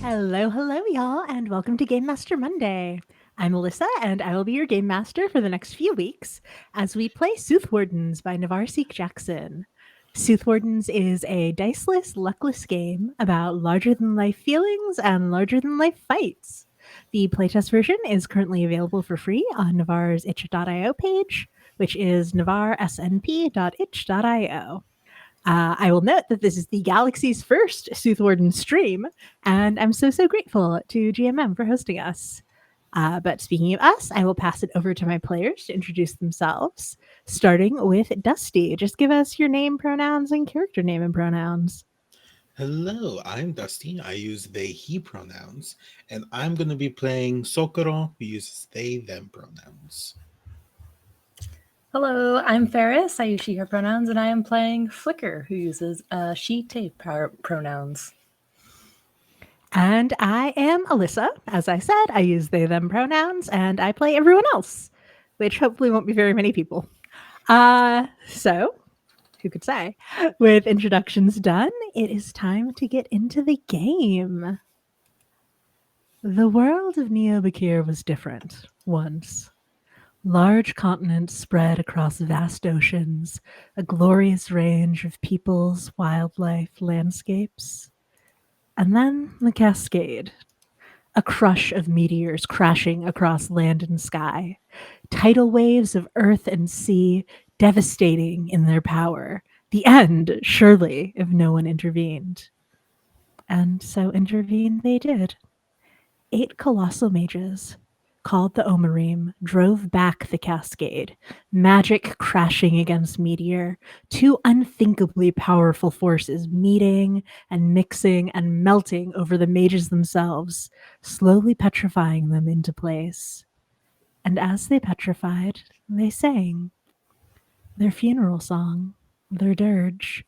Hello, y'all, and welcome to Game Master Monday. I'm Alyssa, and I will be your Game Master for the next few weeks as we play Soothwardens by NAVAAR SEIK-JACKSON. Soothwardens is a diceless, luckless game about larger-than-life feelings and larger-than-life fights. The playtest version is currently available for free on NAVAAR's itch.io page, which is navaarsnp.itch.io. I will note that this is the galaxy's first Soothwarden stream, and I'm so grateful to GMM for hosting us. But speaking of us, I will pass it over to my players to introduce themselves, starting with Dusty. Just give us your name, pronouns, and character name and pronouns. Hello, I'm Dusty. I use they, he pronouns, and I'm going to be playing Sokoro, who uses they, them pronouns. Hello, I'm Ferris. I use she, her pronouns, and I am playing Flicker, who uses she, they pronouns. And I am Alyssa. As I said, I use they, them pronouns, and I play everyone else, which hopefully won't be very many people. So, who could say? With introductions done, it is time to get into the game. The world of NAVAAR was different once. Large continents spread across vast oceans, a glorious range of peoples, wildlife, landscapes. And then the Cascade, a crush of meteors crashing across land and sky, tidal waves of earth and sea, devastating in their power. The end, surely, if no one intervened. And so intervene they did. 8 colossal mages, called the Omirim, drove back the Cascade, magic crashing against meteor, 2 unthinkably powerful forces meeting and mixing and melting over the mages themselves, slowly petrifying them into place. And as they petrified, they sang. Their funeral song, their dirge,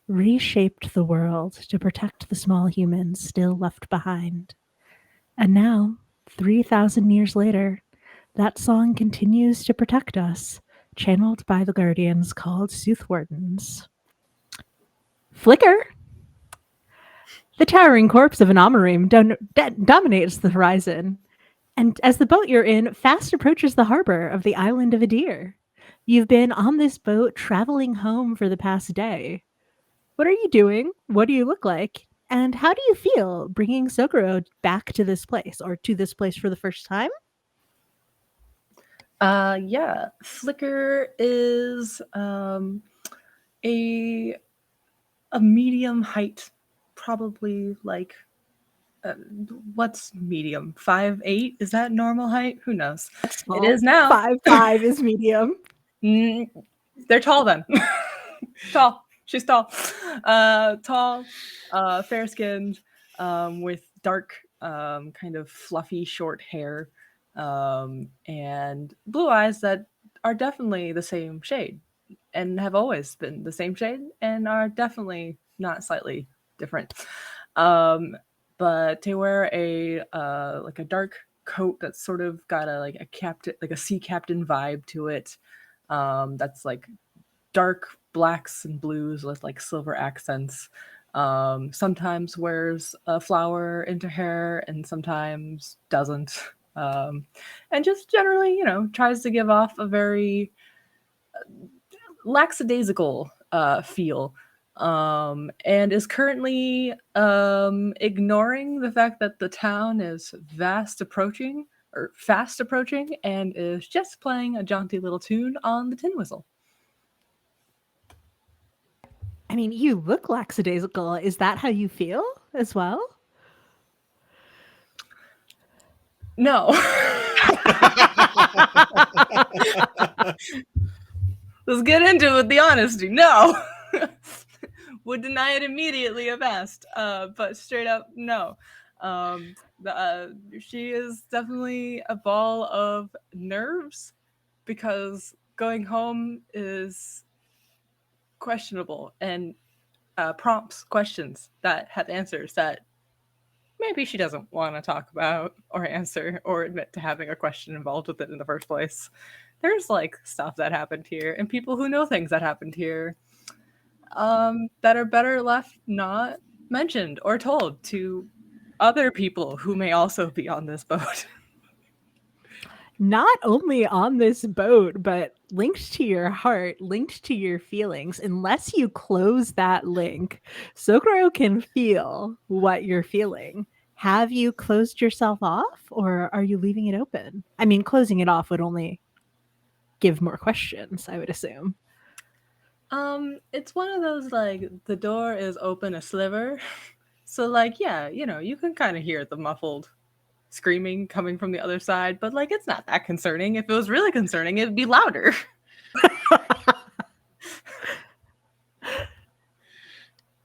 reshaped the world to protect the small humans still left behind. And now, 3,000 years later, that song continues to protect us, channeled by the guardians called Soothwardens. Flicker! The towering corpse of an Omirim dominates the horizon, and as the boat you're in fast approaches the harbor of the island of Adir. You've been on this boat traveling home for the past day. What are you doing? What do you look like? And how do you feel bringing Sokoro back to this place, or to this place for the first time? Yeah, Flicker is a medium height, probably like what's medium? 5'8"? Is that normal height? Who knows? It is now. 5'5" is medium. They're tall then. Tall. She's tall. Tall, fair-skinned, with dark, kind of fluffy short hair, and blue eyes that are definitely the same shade and have always been the same shade and are definitely not slightly different. But they wear a like a dark coat that's sort of got a captain, like a sea captain vibe to it. That's like dark blacks and blues with like silver accents. Sometimes wears a flower into hair and sometimes doesn't. And just generally, tries to give off a very lackadaisical feel. And is currently ignoring the fact that the town is fast approaching, and is just playing a jaunty little tune on the tin whistle. I mean, you look lackadaisical. Is that how you feel as well? No. Let's get into it with the honesty. No. Would deny it immediately if asked. But straight up, no. She is definitely a ball of nerves because going home is questionable and prompts questions that have answers that maybe she doesn't want to talk about or answer or admit to having a question involved with it in the first place. There's like stuff that happened here and people who know things that happened here that are better left not mentioned or told to other people who may also be on this boat. Not only on this boat, but linked to your heart, linked to your feelings. Unless you close that link, Sokoro can feel what you're feeling. Have you closed yourself off, or are you leaving it open? I mean, closing it off would only give more questions, I would assume. It's one of those like the door is open a sliver. So like, yeah, you can kind of hear the muffled screaming coming from the other side, but like it's not that concerning. If it was really concerning, it'd be louder.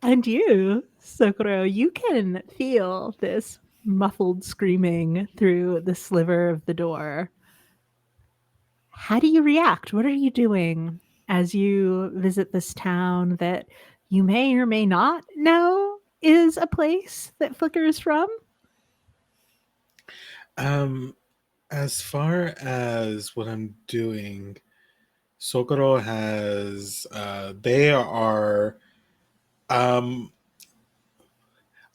And you, Sokoro, you can feel this muffled screaming through the sliver of the door. How do you react? What are you doing as you visit this town that you may or may not know is a place that Flicker is from? As far as what I'm doing, Sokoro has they are a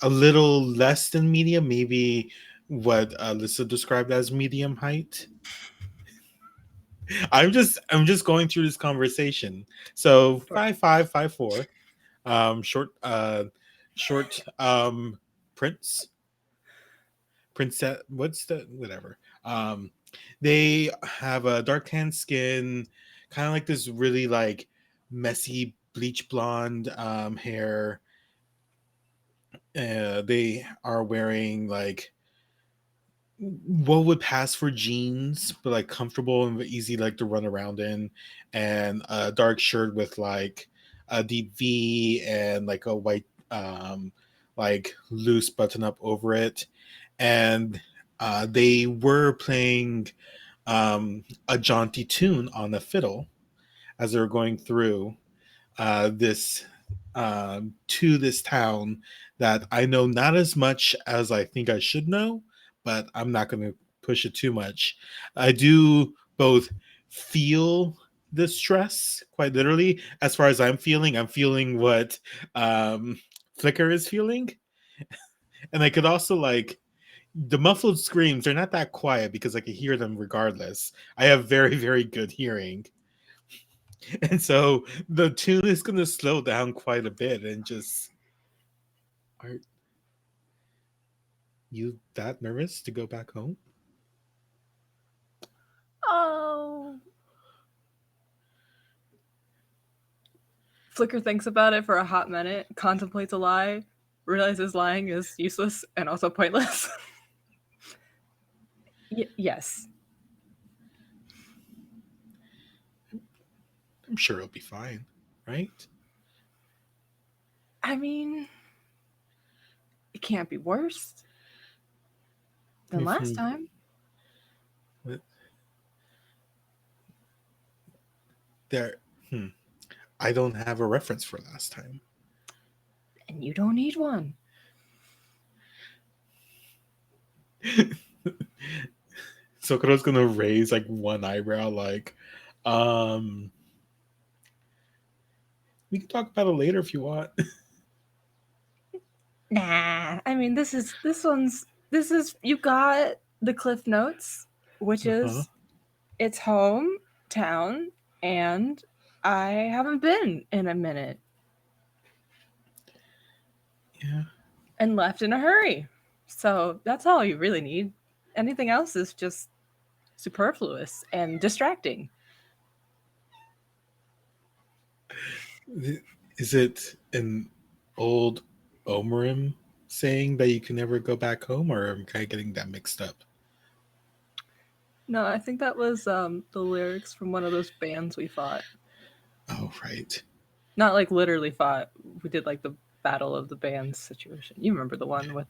little less than medium, maybe what Alyssa described as medium height. I'm just going through this conversation. So 5'5", 5'4", short prince, princess. What's the whatever? They have a dark tan skin, kind of like this really like messy bleach blonde hair. They are wearing like what would pass for jeans, but like comfortable and easy like to run around in, and a dark shirt with like a deep V and like a white like loose button up over it. And they were playing a jaunty tune on the fiddle as they were going through this to this town that I know not as much as I think I should know, but I'm not going to push it too much. I do both feel the stress quite literally. As far as I'm feeling what Flicker is feeling. And I could also like the muffled screams, they're not that quiet because I can hear them regardless. I have very, very good hearing. And so the tune is going to slow down quite a bit and just. Are you that nervous to go back home? Oh. Flicker thinks about it for a hot minute, contemplates a lie, realizes lying is useless and also pointless. Yes. I'm sure it'll be fine, right? I mean, it can't be worse than last time. What? There. I don't have a reference for last time. And you don't need one. Sokoro's gonna raise like one eyebrow, like, we can talk about it later if you want. Nah, I mean this is you got the Cliff Notes, which is it's hometown, and I haven't been in a minute. Yeah. And left in a hurry. So that's all you really need. Anything else is just superfluous and distracting. Is it an old Omirim saying that you can never go back home, or am I getting that mixed up? No, I think that was the lyrics from one of those bands we fought. Oh, right. Not like literally fought. We did like the battle of the bands situation. You remember the one with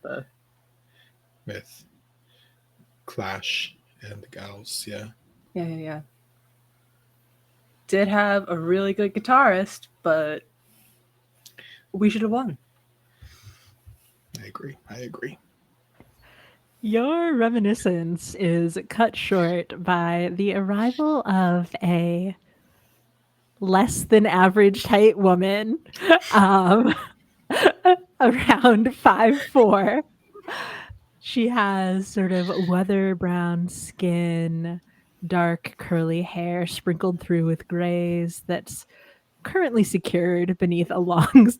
Clash and the gals, yeah. Yeah. Did have a really good guitarist, but we should have won. I agree. Your reminiscence is cut short by the arrival of a less than average height woman, around 5'4", She has sort of weather brown skin, dark curly hair sprinkled through with grays that's currently secured beneath a long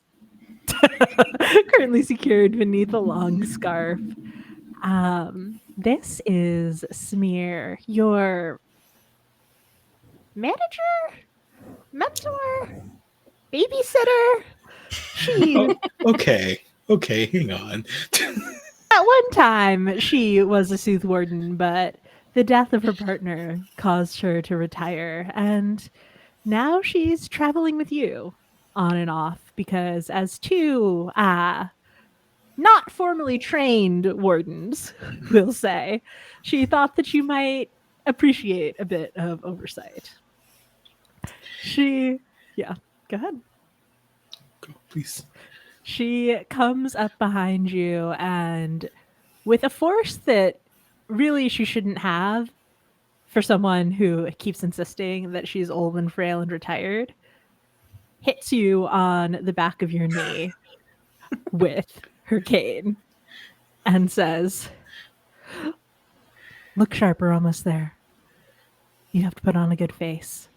currently secured beneath a long scarf. This is Smear, your manager, mentor, babysitter. She Okay. Okay, hang on. At one time, she was a Soothwarden, but the death of her partner caused her to retire, and now she's traveling with you on and off because, as two not formally trained wardens will say, she thought that you might appreciate a bit of oversight. Yeah, go ahead. Go, please. She comes up behind you and with a force that really she shouldn't have for someone who keeps insisting that she's old and frail and retired, hits you on the back of your knee with her cane and says, "Look sharp, we're almost there. You have to put on a good face."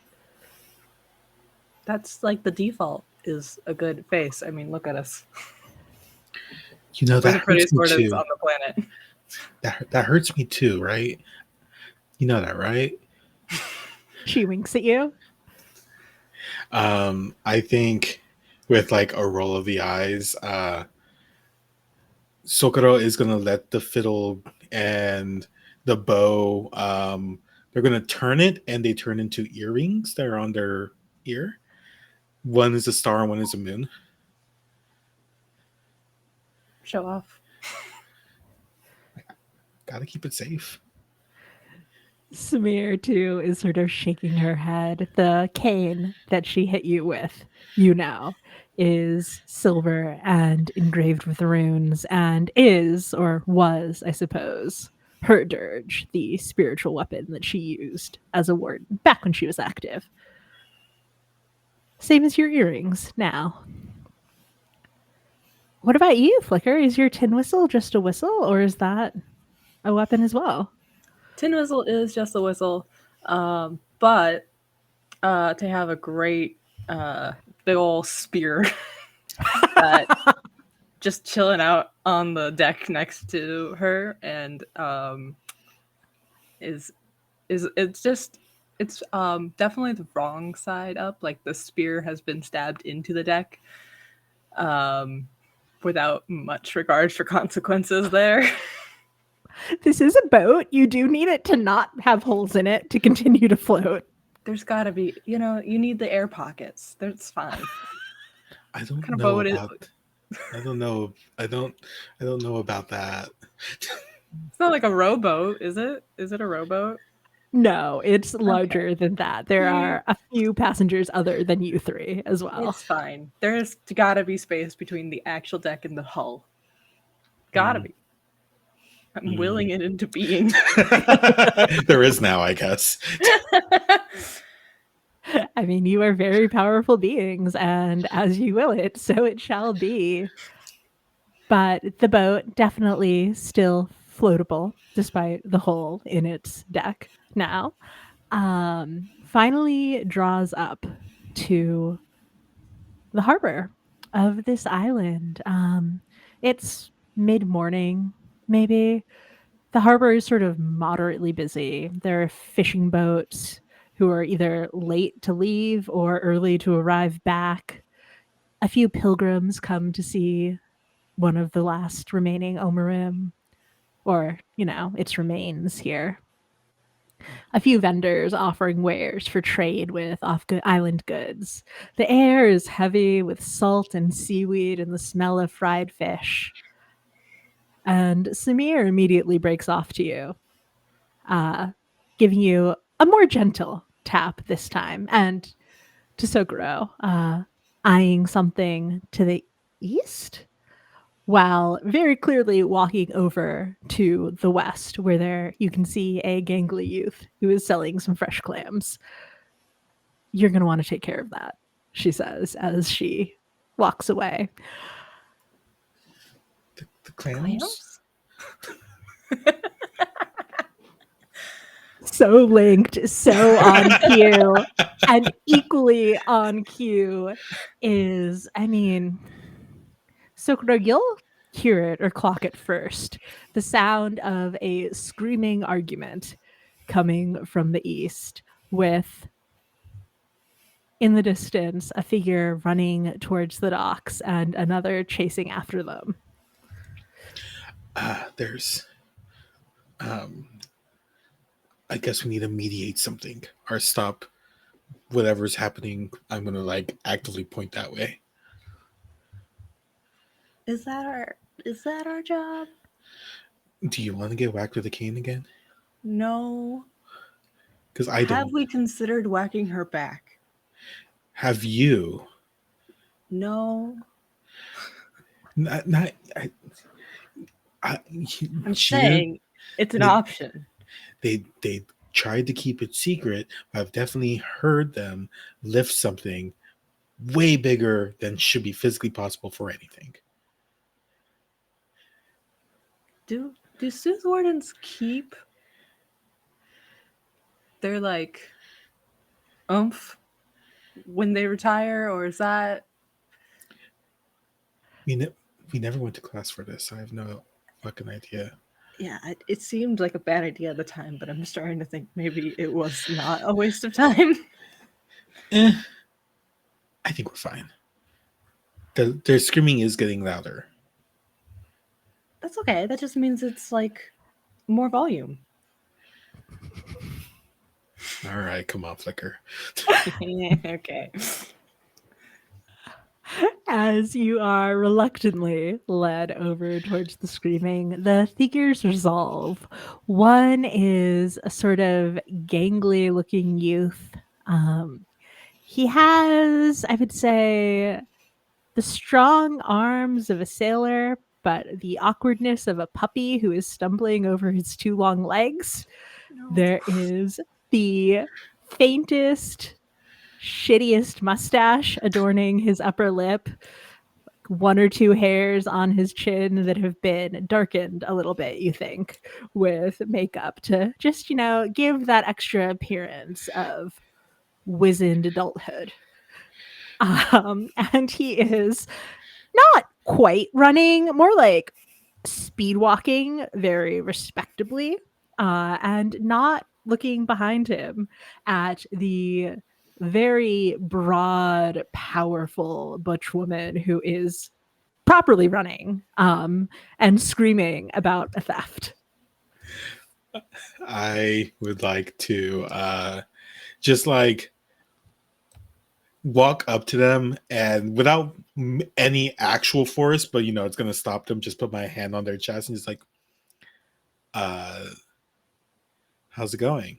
That's like the default is a good face. I mean, look at us. You know, We're the that hurts prettiest me wardens too. on the planet. That hurts me too, right? You know that, right? She winks at you. I think with like a roll of the eyes, Sokoro is gonna let the fiddle and the bow, they're gonna turn it and they turn into earrings that are on their ear. One is a star and one is a moon. Show off. Gotta keep it safe. Samir, too, is sort of shaking her head. The cane that she hit you with, you know, is silver and engraved with runes and is, or was, I suppose, her dirge, the spiritual weapon that she used as a warden back when she was active. Same as your earrings now. What about you, Flicker? Is your tin whistle just a whistle, or is that a weapon as well? Tin whistle is just a whistle, but to have a great big old spear that just chilling out on the deck next to her, and is it's definitely the wrong side up. Like the spear has been stabbed into the deck, without much regard for consequences there. This is a boat. You do need it to not have holes in it to continue to float. There's got to be, you need the air pockets. That's fine. I don't Kind of know boat about. I don't know. I don't know about that. It's not like a rowboat, is it? Is it a rowboat? No, it's larger than that. There are a few passengers other than you three as well. It's fine. There's gotta be space between the actual deck and the hull. Gotta be. I'm willing it into being. There is now, I guess. I mean, you are very powerful beings, and as you will it, so it shall be. But the boat definitely still floatable, despite the hole in its deck now. Finally draws up to the harbor of this island. It's mid-morning, maybe. The harbor is sort of moderately busy. There are fishing boats who are either late to leave or early to arrive back. A few pilgrims come to see one of the last remaining Omirim, or, its remains here. A few vendors offering wares for trade with off-island goods. The air is heavy with salt and seaweed and the smell of fried fish. And Samir immediately breaks off to you, giving you a more gentle tap this time, and to Sokoro, eyeing something to the east, while very clearly walking over to the west, where there you can see a gangly youth who is selling some fresh clams. "You're going to want to take care of that," she says as she walks away. The clams? so linked, so on cue, and equally on cue is, I mean, so Greg, you'll hear it or clock it first. The sound of a screaming argument coming from the east, with in the distance a figure running towards the docks and another chasing after them. There's I guess we need to mediate something or stop whatever's happening. I'm gonna like actively point that way. Is that our job? Do you want to get whacked with a cane again? No. Because I Have don't. we considered whacking her back? Have you? No. Not. I'm saying it's an option. They tried to keep it secret, but I've definitely heard them lift something way bigger than should be physically possible for anything. Do Soothwardens keep their like oomph when they retire, or is that? We never went to class for this. I have no fucking idea. Yeah, it seemed like a bad idea at the time, but I'm starting to think maybe it was not a waste of time. I think we're fine. Their screaming is getting louder. That's okay. That just means it's like more volume. All right, come on, Flicker. Okay. As you are reluctantly led over towards the screaming, the figures resolve. One is a sort of gangly looking youth. He has, I would say, the strong arms of a sailor, but the awkwardness of a puppy who is stumbling over his two long legs. No. There is the faintest, shittiest mustache adorning his upper lip, one or two hairs on his chin that have been darkened a little bit, you think, with makeup to just, give that extra appearance of wizened adulthood. And he is not quite running, more like speed walking very respectably, and not looking behind him at the very broad, powerful butch woman who is properly running and screaming about a theft. I would like to just like walk up to them and without any actual force, but it's going to stop them, just put my hand on their chest and just like, how's it going?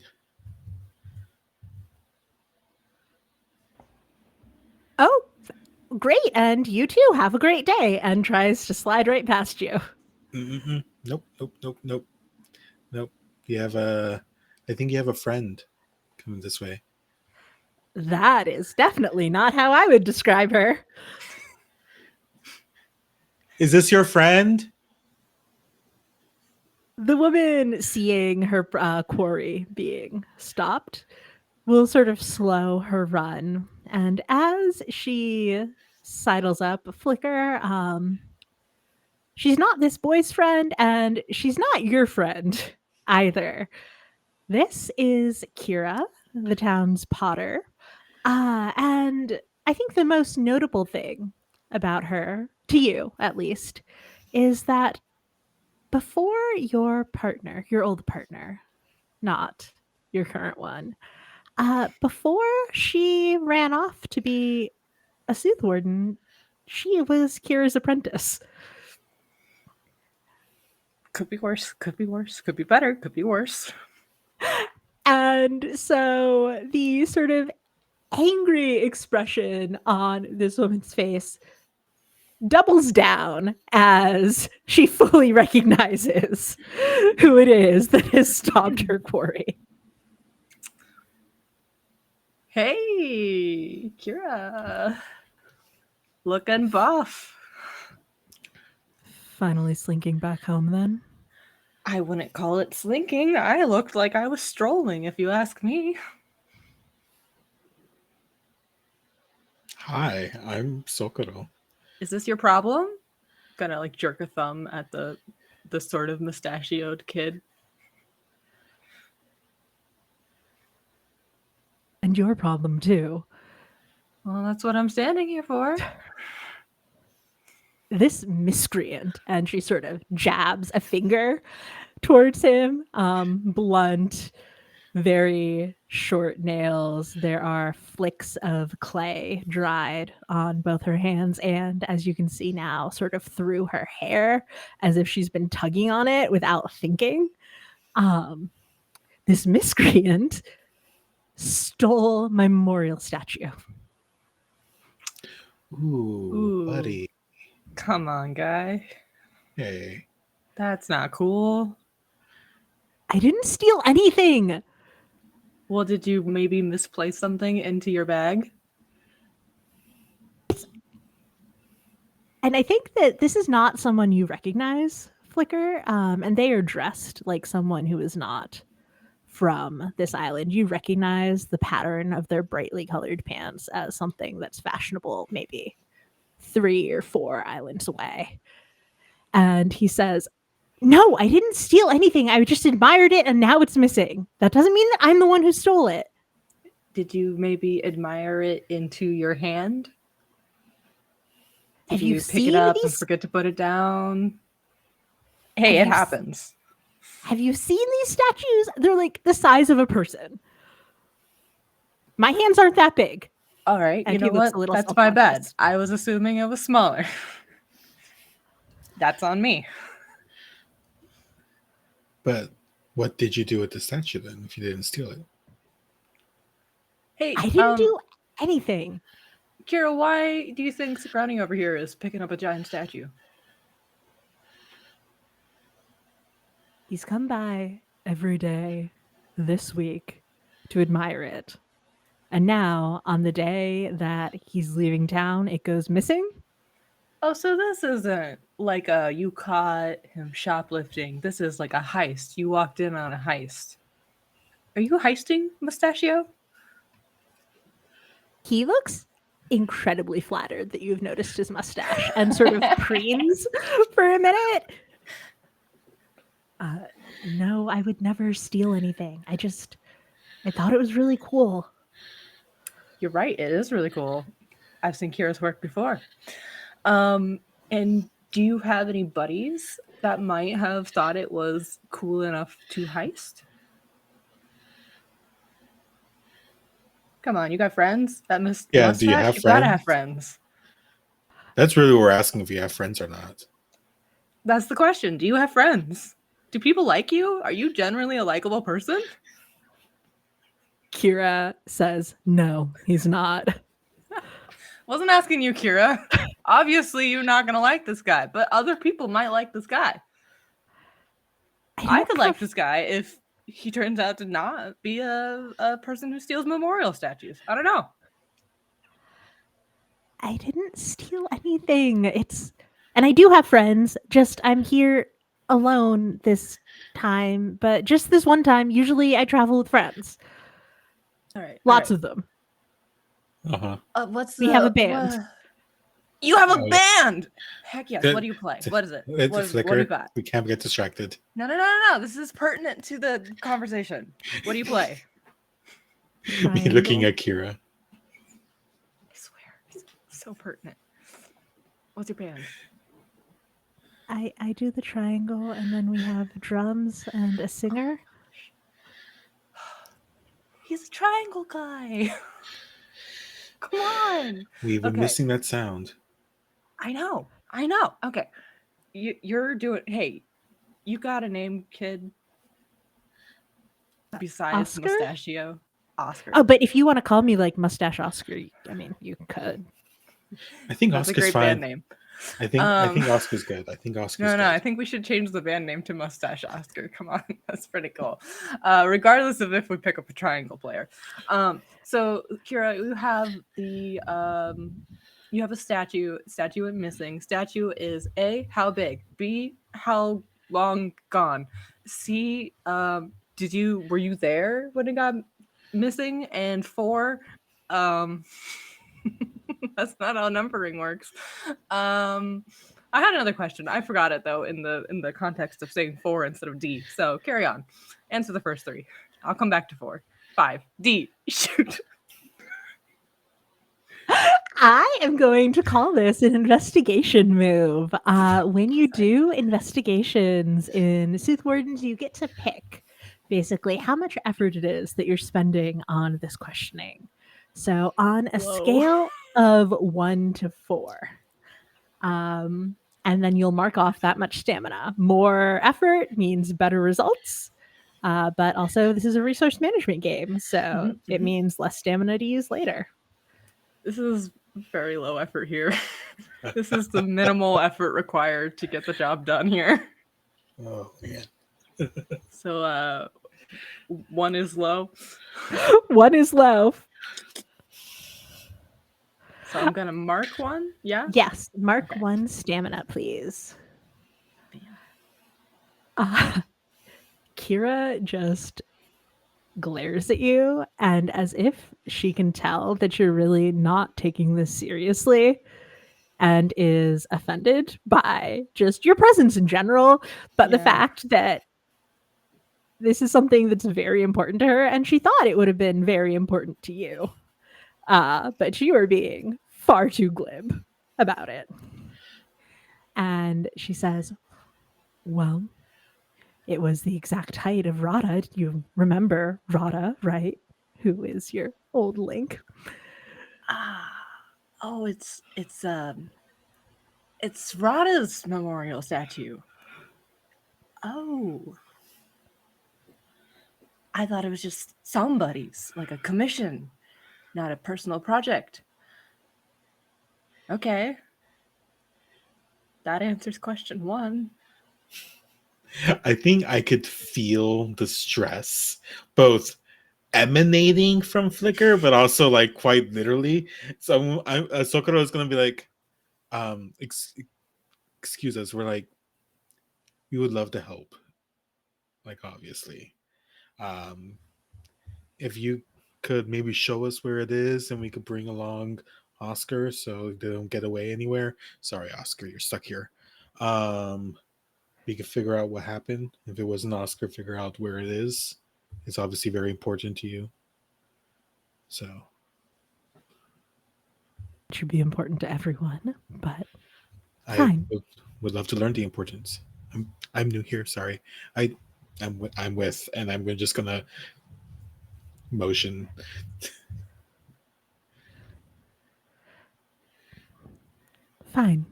Oh, great. And you too have a great day, and tries to slide right past you. Nope. I think you have a friend coming this way. That is definitely not how I would describe her. Is this your friend? The woman, seeing her quarry being stopped, will sort of slow her run. And as she sidles up, Flicker, she's not this boy's friend, and she's not your friend either. This is Kira, the town's potter. And I think the most notable thing about her, to you at least, is that before your partner, your old partner, not your current one, before she ran off to be a Soothwarden, she was Kira's apprentice. Could be worse, could be worse, could be better, could be worse. And so the sort of angry expression on this woman's face doubles down as she fully recognizes who it is that has stopped her quarry. Hey, Kira. Looking buff. Finally slinking back home then. I wouldn't call it slinking. I looked like I was strolling, if you ask me. Hi, I'm Sokoro. Is this your problem? Gonna like jerk a thumb at the sort of mustachioed kid. And your problem too. Well, that's what I'm standing here for. This miscreant, and she sort of jabs a finger towards him, blunt, very short nails. There are flicks of clay dried on both her hands and, as you can see now, sort of through her hair, as if she's been tugging on it without thinking. This miscreant stole my memorial statue. Ooh, buddy. Come on, guy. Hey. That's not cool. I didn't steal anything. Well, did you maybe misplace something into your bag? And I think that this is not someone you recognize, Flicker, and they are dressed like someone who is not from this island. You recognize the pattern of their brightly colored pants as something that's fashionable maybe 3 or 4 islands away. And he says, "No, I didn't steal anything. I just admired it and now it's missing. That doesn't mean that I'm the one who stole it." Did you maybe admire it into your hand? Did Have you pick seen it up and these? forget to put it down? Hey, Have it you happens. Have you seen these statues? They're like the size of a person. My hands aren't that big. All right, And you know he looks what? a little That's my bad. self-conscious. I was assuming it was smaller. That's on me. But what did you do with the statue then if you didn't steal it? Hey, I didn't do anything. Kira, why do you think Brownie over here is picking up a giant statue? He's come by every day this week to admire it. And now, on the day that he's leaving town, it goes missing. Oh, so this isn't like you caught him shoplifting. This is like a heist. You walked in on a heist. Are you heisting, Mustachio? He looks incredibly flattered that you've noticed his mustache and sort of preens for a minute. No, I would never steal anything. I thought it was really cool. You're right. It is really cool. I've seen Kira's work before. And do you have any buddies that might have thought it was cool enough to heist? Come on, you got friends? That Yeah, mustache? do you have You gotta friends? have friends. That's really what we're asking, if you have friends or not. That's the question. Do you have friends? Do people like you? Are you generally a likable person? Kira says, no, he's not. Wasn't asking you, Kira. Obviously, you're not gonna like this guy, but other people might like this guy. I could like this guy if he turns out to not be a person who steals memorial statues. I don't know. I didn't steal anything. And I do have friends, just I'm here alone this time, but just this one time. Usually I travel with friends. All right. Lots of them. Uh-huh. We have a band. You have a band! Heck yes. What do you play? What is it? It's What a flicker. do you got? We can't get distracted. No. This is pertinent to the conversation. What do you play? Me looking at Kira. I swear. It's so pertinent. What's your band? I do the triangle, and then we have drums and a singer. He's a triangle guy. Come on. We've been missing that sound. I know. Okay. You're doing... Hey, you got a name, kid? Besides Oscar? Mustachio? Oscar. Oh, but if you want to call me like Mustache Oscar, I mean, you could. I think That's Oscar's a great fine. band name. I think Oscar's good. No, I think we should change the band name to Mustache Oscar. Come on, that's pretty cool. Regardless of if we pick up a triangle player. So Kira, you have you have a statue. Statue went missing. Statue is A, how big? B, how long gone. C, were you there when it got missing? And 4, um, that's not how numbering works. I had another question. I forgot it though in the context of saying 4 instead of D. So carry on. Answer the first 3. I'll come back to 4. 5. D. Shoot. I am going to call this an investigation move. When you do investigations in Soothwardens, you get to pick basically how much effort it is that you're spending on this questioning. So, on a Whoa. scale of 1 to 4, and then you'll mark off that much stamina. More effort means better results. But also, this is a resource management game, so it means less stamina to use later. This is very low effort here. This is the minimal effort required to get the job done here. Oh man. So 1 is low. 1 is low. So I'm gonna mark 1. Yeah. Yes, mark Okay. 1 stamina, please. Kira just glares at you, and as if she can tell that you're really not taking this seriously, and is offended by just your presence in general, but the fact that this is something that's very important to her, and she thought it would have been very important to you. But you are being far too glib about it. And she says, well, it was the exact height of Rada. You remember Rada, right? Who is your old link? Oh, it's Rada's memorial statue. Oh. I thought it was just somebody's, like a commission, not a personal project. Okay. That answers question 1. I think I could feel the stress both emanating from Flicker, but also like quite literally. So Sokoro is going to be like, excuse us, we're like, we would love to help. Like, obviously. If you could maybe show us where it is and we could bring along Oscar so they don't get away anywhere. Sorry, Oscar, you're stuck here. We could figure out what happened. If it wasn't Oscar, figure out where it is. It's obviously very important to you. So It should be important to everyone, but fine. I would love to learn the importance. I'm new here. Sorry. I'm with, and I'm just gonna motion. Fine.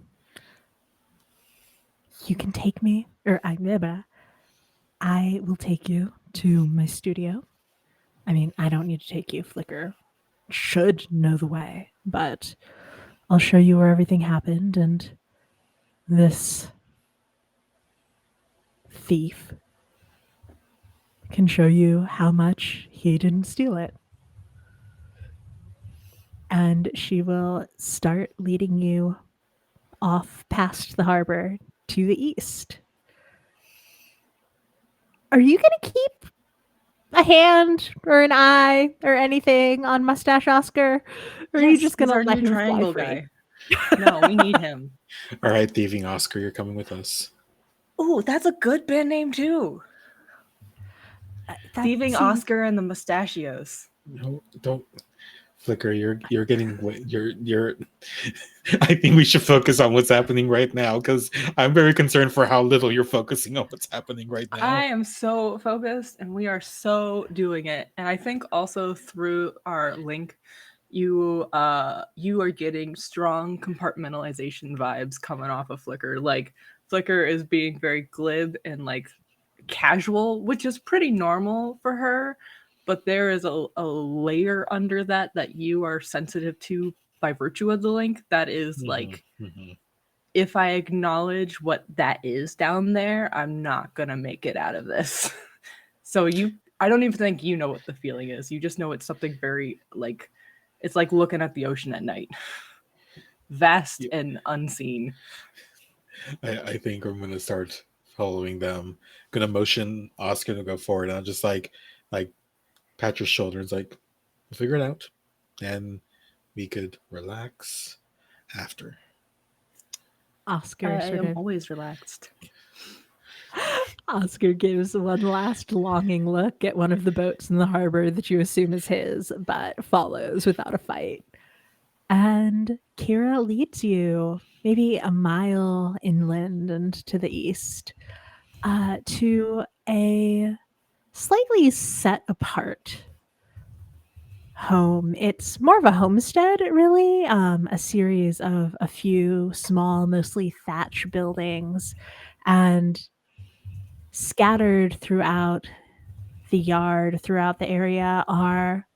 You can take me, or I will take you to my studio. I mean, I don't need to take you. Flicker should know the way, but I'll show you where everything happened, and this thief can show you how much he didn't steal it. And she will start leading you off past the harbor to the east. Are you going to keep a hand or an eye or anything on Mustache Oscar? Or are you just going to let him triangle fly guy? No, we need him. All right, thieving Oscar, you're coming with us. Oh, that's a good band name too. Thieving Oscar and the Mustachios. No, don't. Flicker, you're getting you're I think we should focus on what's happening right now, because I'm very concerned for how little you're focusing on what's happening right now. I am so focused, and we are so doing it. And I think also through our link, you are getting strong compartmentalization vibes coming off of Flicker. Like Flicker is being very glib and like casual, which is pretty normal for her. But there is a layer under that you are sensitive to by virtue of the link that is like, if I acknowledge what that is down there, I'm not going to make it out of this. So I don't even think you know what the feeling is. You just know it's something very like, it's like looking at the ocean at night. Vast and unseen. I think I'm going to start following them. Gonna motion Oscar to go forward, and I'll just like pat your shoulder. It's like we'll figure it out, and we could relax after. Oscar I sort am of always relaxed. Oscar gives one last longing look at one of the boats in the harbor that you assume is his, but follows without a fight. And Kira leads you maybe a mile inland and to the east to a slightly set apart home. It's more of a homestead, really, a series of a few small, mostly thatch buildings, and scattered throughout the yard, throughout the area, are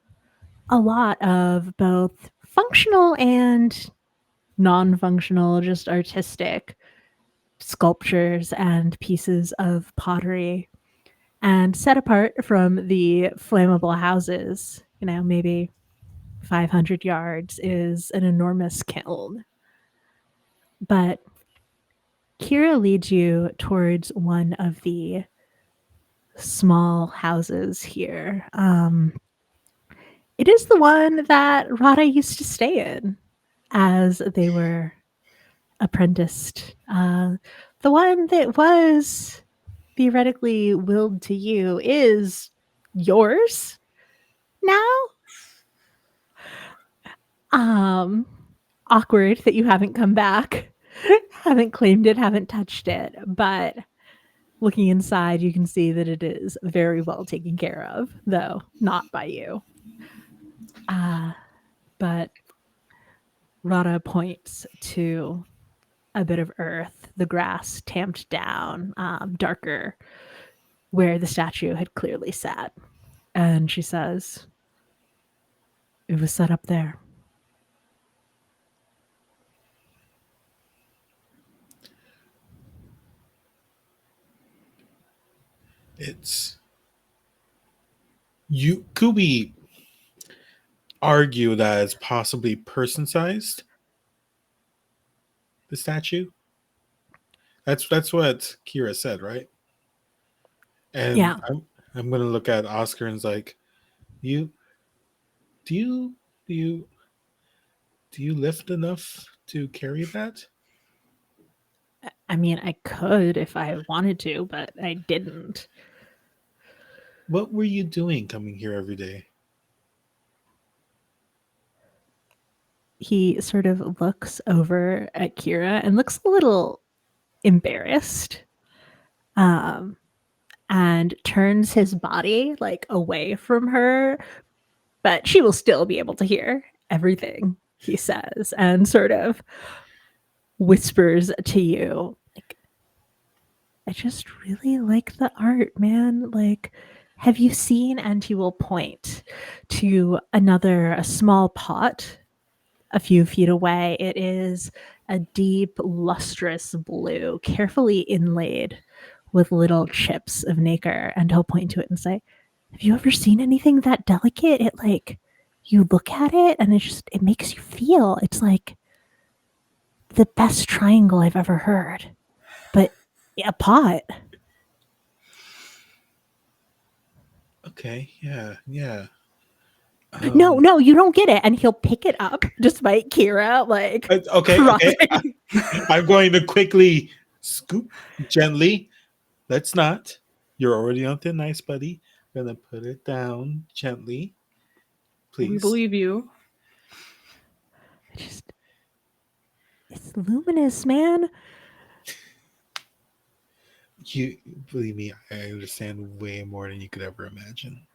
a lot of both functional and non-functional, just artistic sculptures and pieces of pottery. And set apart from the flammable houses, maybe 500 yards, is an enormous kiln. But Kira leads you towards one of the small houses here. It is the one that Rada used to stay in as they were apprenticed. The one that was theoretically willed to you is yours now. Awkward that you haven't come back, haven't claimed it, haven't touched it, but looking inside, you can see that it is very well taken care of, though not by you. But Rada points to a bit of earth, the grass tamped down, darker, where the statue had clearly sat. And she says, "It was set up there." Could we argue that it's possibly person sized, the statue? That's what Kira said, right? And Yeah. I'm gonna look at Oscar and it's like, you do you do you do you lift enough to carry that? I mean, I could if I wanted to, but I didn't. What were you doing coming here every day? He sort of looks over at Kira and looks a little embarrassed, and turns his body like away from her, but she will still be able to hear everything he says, and sort of whispers to you, like, "I just really like the art, man. Like, have you seen?" And he will point to a small pot a few feet away. It is a deep, lustrous blue, carefully inlaid with little chips of nacre. And he'll point to it and say, "Have you ever seen anything that delicate? It like, you look at it and it makes you feel. It's like the best triangle I've ever heard. But a pot." Okay, yeah. No, you don't get it. And he'll pick it up despite Kira like okay. I'm going to quickly scoop gently. Let's not. You're already on thin ice, buddy. I'm gonna put it down gently. Please. We believe you. It's luminous, man. You believe me, I understand way more than you could ever imagine.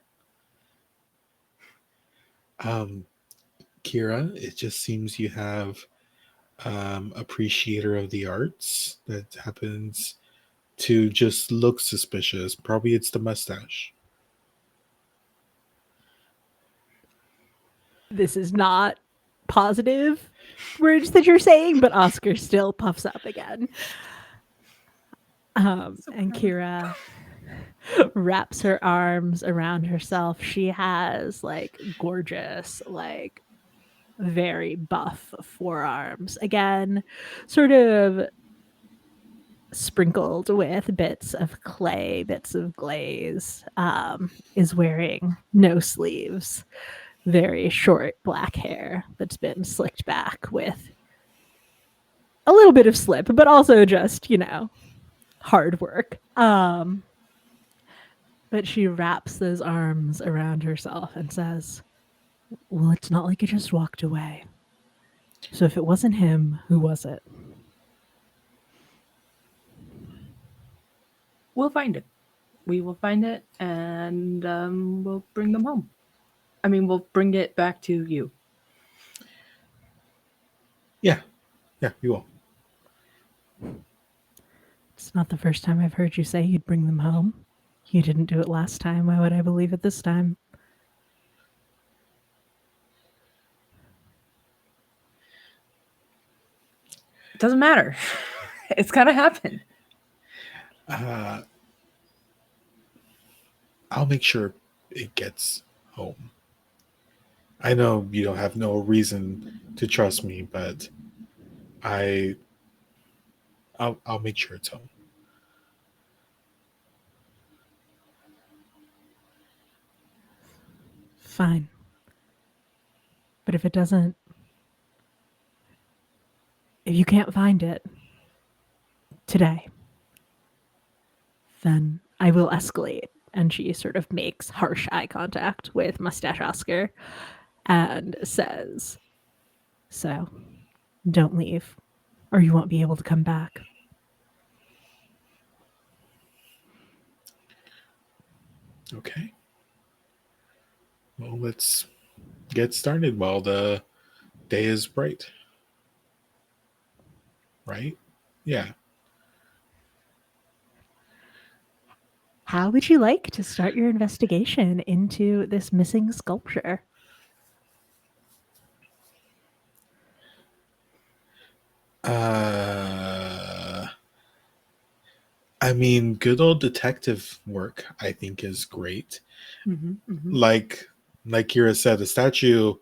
Kira, it just seems you have appreciator of the arts that happens to just look suspicious. Probably it's the mustache. This is not positive words that you're saying, but Oscar still puffs up again. And Kira wraps her arms around herself. She has like gorgeous, like very buff forearms. Again, sort of sprinkled with bits of clay, bits of glaze, is wearing no sleeves, very short black hair that's been slicked back with a little bit of slip, but also just, hard work. But she wraps those arms around herself and says, well, it's not like it just walked away. So if it wasn't him, who was it? We'll find it. We will find it, and we'll bring them home. I mean, we'll bring it back to you. Yeah, you will. It's not the first time I've heard you say you'd bring them home. You didn't do it last time. Why would I believe it this time? It doesn't matter. It's gonna happen. I'll make sure it gets home. I know you don't have no reason to trust me, but I'll make sure it's home. Fine. But if it doesn't, if you can't find it today, then I will escalate. And she sort of makes harsh eye contact with Mustache Oscar and says, so don't leave or you won't be able to come back. Okay. Well, let's get started while the day is bright. Right? Yeah. How would you like to start your investigation into this missing sculpture? I mean, good old detective work, I think, is great. Like Kira said, the statue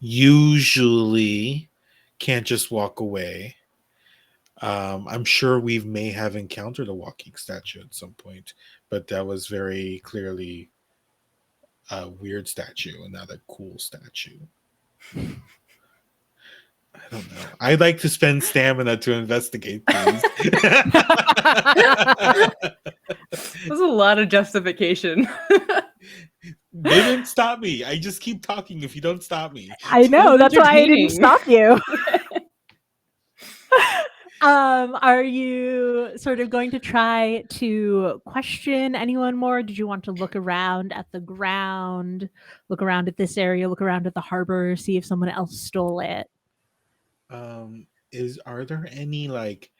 usually can't just walk away. I'm sure we may have encountered a walking statue at some point, but that was very clearly a weird statue and not a cool statue. I don't know. I'd like to spend stamina to investigate things. There's a lot of justification. They didn't stop me. I just keep talking if you don't stop me. I know, that's why I didn't stop you. Are you sort of going to try to question anyone more? Did you want to look around at the ground, look around at this area, look around at the harbor, see if someone else stole it? Are there any like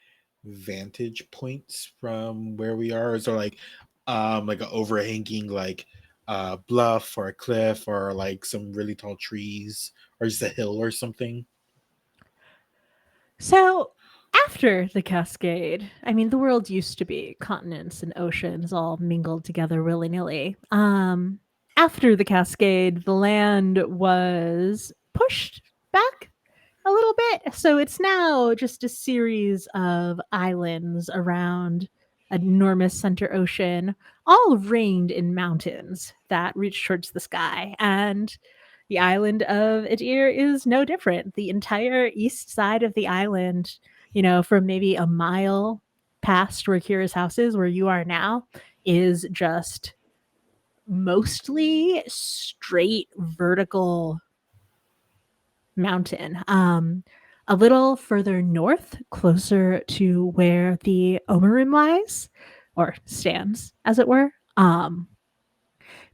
vantage points from where we are? Is there like an overhanging like bluff or a cliff or like some really tall trees or just a hill or something? So after the Cascade, I mean, the world used to be continents and oceans all mingled together willy-nilly. After the Cascade, the land was pushed back a little bit. So it's now just a series of islands around an enormous center ocean, all ringed in mountains that reach towards the sky. And the island of Adir is no different. The entire east side of the island, from maybe a mile past where Kira's house is, where you are now, is just mostly straight vertical mountain. A little further north, closer to where the Omirim lies, or stands, as it were,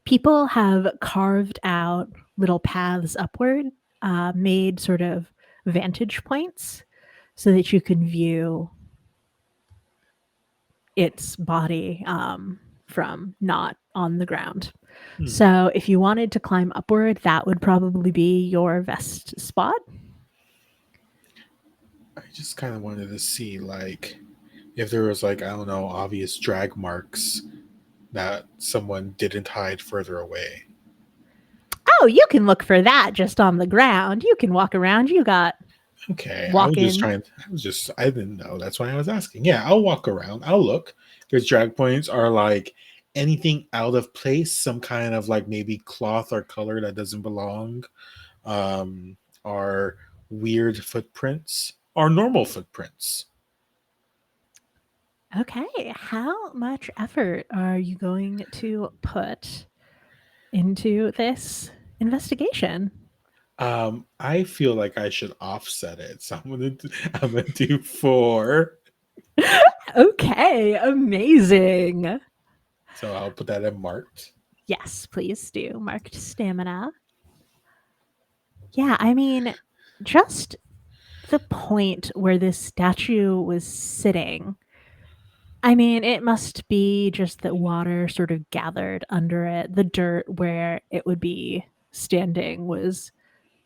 people have carved out little paths upward, made sort of vantage points so that you can view its body from not on the ground. So if you wanted to climb upward, that would probably be your best spot. I just kind of wanted to see like if there was like, I don't know, obvious drag marks that someone didn't hide further away. Oh, you can look for that just on the ground. You can walk around. You got Okay, I walk was just in. trying. I didn't know. That's why I was asking. Yeah, I'll walk around. I'll look. There's drag points are like anything out of place, some kind of like maybe cloth or color that doesn't belong, are weird footprints, or normal footprints. Okay, how much effort are you going to put into this investigation? I feel like I should offset it, so I'm gonna do 4. Okay, amazing. So I'll put that in marked. Yes, please do. Marked stamina. Yeah, I mean, just the point where this statue was sitting. I mean, it must be just that water sort of gathered under it. The dirt where it would be standing was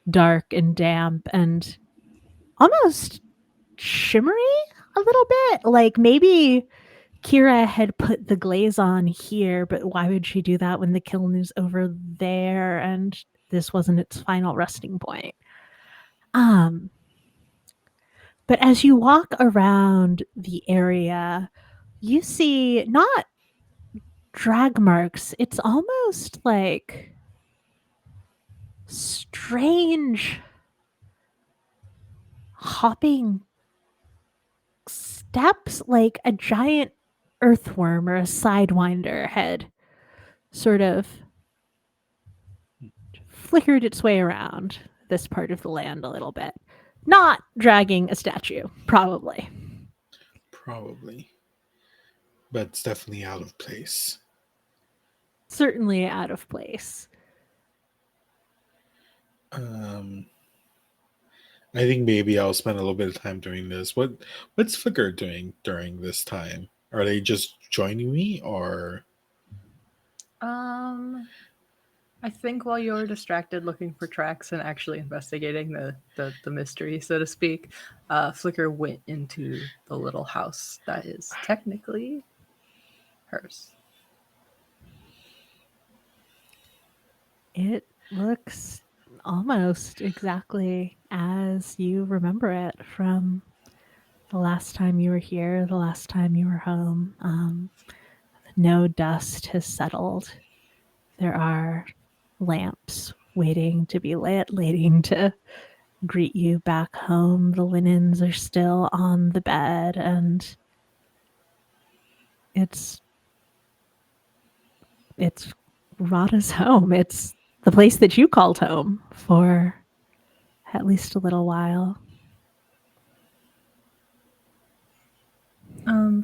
dark and damp and almost shimmery a little bit. Like maybe Kira had put the glaze on here, but why would she do that when the kiln is over there and this wasn't its final resting point? Um, but as you walk around the area, you see not drag marks, it's almost like strange hopping steps, like a giant earthworm or a sidewinder had sort of flickered its way around this part of the land a little bit. Not dragging a statue, probably. Probably, but it's definitely out of place. Certainly out of place. Um, I think maybe I'll spend a little bit of time doing this. What's Flickr doing during this time? Are they just joining me, or I think while you were distracted looking for tracks and actually investigating the mystery, so to speak, Flicker went into the little house that is technically hers. It looks almost exactly as you remember it from the last time you were here, the last time you were home. No dust has settled. There are lamps waiting to be lit, waiting to greet you back home. The linens are still on the bed, and it's Rada's home. It's the place that you called home for at least a little while.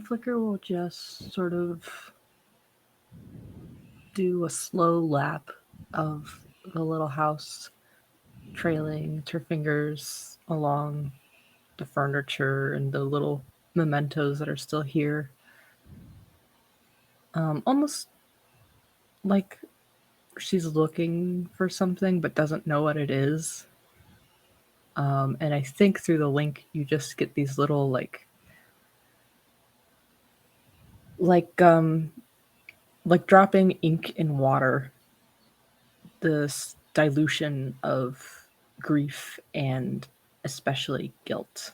Flicker will just sort of do a slow lap of the little house, trailing her fingers along the furniture and the little mementos that are still here. Almost like she's looking for something but doesn't know what it is. And I think through the link you just get these little like dropping ink in water. This dilution of grief and especially guilt.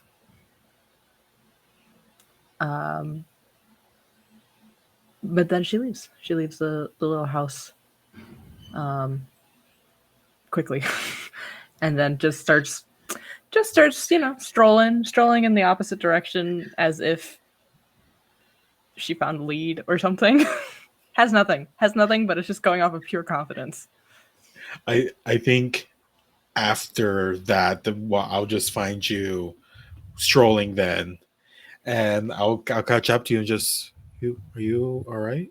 But then she leaves. She leaves the little house quickly, and then just starts strolling in the opposite direction as if she found a lead or something. has nothing, but it's just going off of pure confidence. I think after that, I'll just find you strolling then, and I'll catch up to you and just are you all right?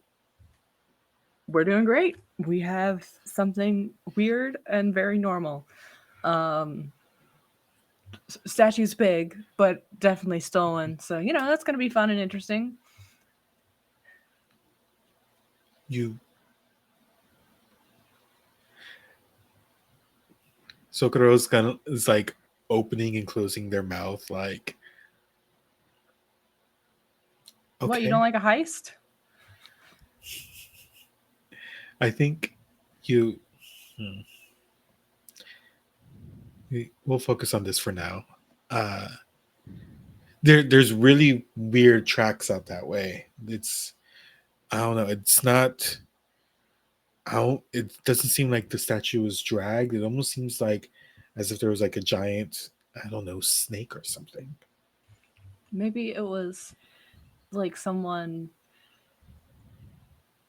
We're doing great. We have something weird and very normal. Statue's big, but definitely stolen. So, that's going to be fun and interesting. You Sokuro's is like opening and closing their mouth like, okay. What, you don't like a heist? I think you we'll focus on this for now. uh there's really weird tracks out that way. It's I don't know. It's not. I don't. It doesn't seem like the statue was dragged. It almost seems like as if there was like a giant, I don't know, snake or something. Maybe it was like someone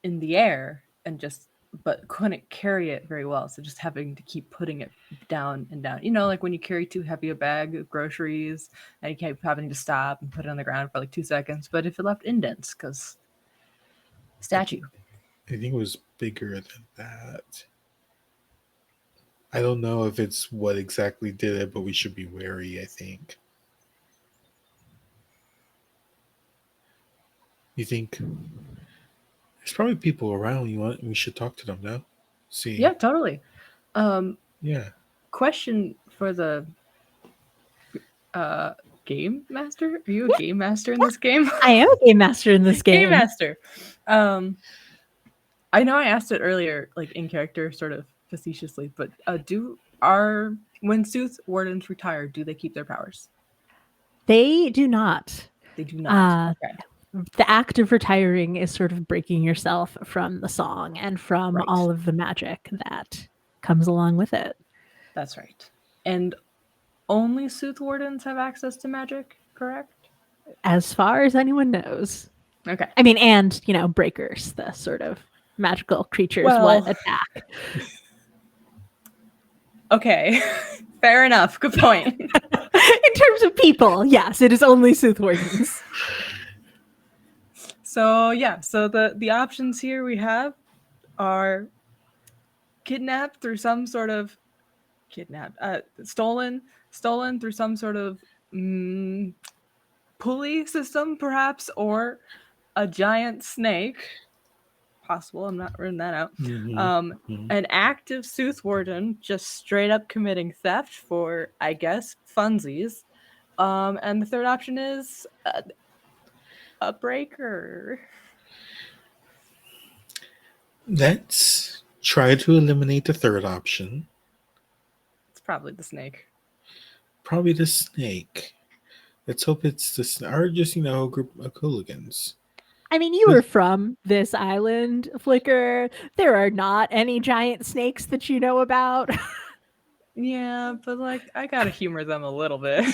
in the air and just but couldn't carry it very well, so just having to keep putting it down and down. You know, like when you carry too heavy a bag of groceries and you keep having to stop and put it on the ground for like 2 seconds. But if it left indents, because statue. I think it was bigger than that. I don't know if it's what exactly did it, but we should be wary, I think. You think there's probably people around you want we should talk to them now? See. Yeah, totally. Yeah. Question for the game master? Are you a game master in this game? I am a game master in this game. Game master. I know I asked it earlier, like in character, sort of facetiously, but when Soothwardens retire, do they keep their powers? They do not. They do not. Okay. The act of retiring is sort of breaking yourself from the song and from Right. all of the magic that comes along with it. That's right. And only Soothwardens have access to magic, correct? As far as anyone knows. Okay. I mean, and, breakers, the sort of magical creatures Well- what attack. Okay. Fair enough. Good point. In terms of people, yes, it is only Soothwardens. So the options here we have are kidnapped through some sort of stolen through some sort of pulley system, perhaps, or a giant snake. Possible. I'm not writing that out. An active Soothwarden just straight up committing theft for, I guess, funsies. And the third option is a breaker. Let's try to eliminate the third option. It's probably the snake. Probably the snake. Let's hope it's the snake. Or just, a group of hooligans. I mean, you were from this island, Flicker. There are not any giant snakes that you know about. Yeah, but I gotta humor them a little bit.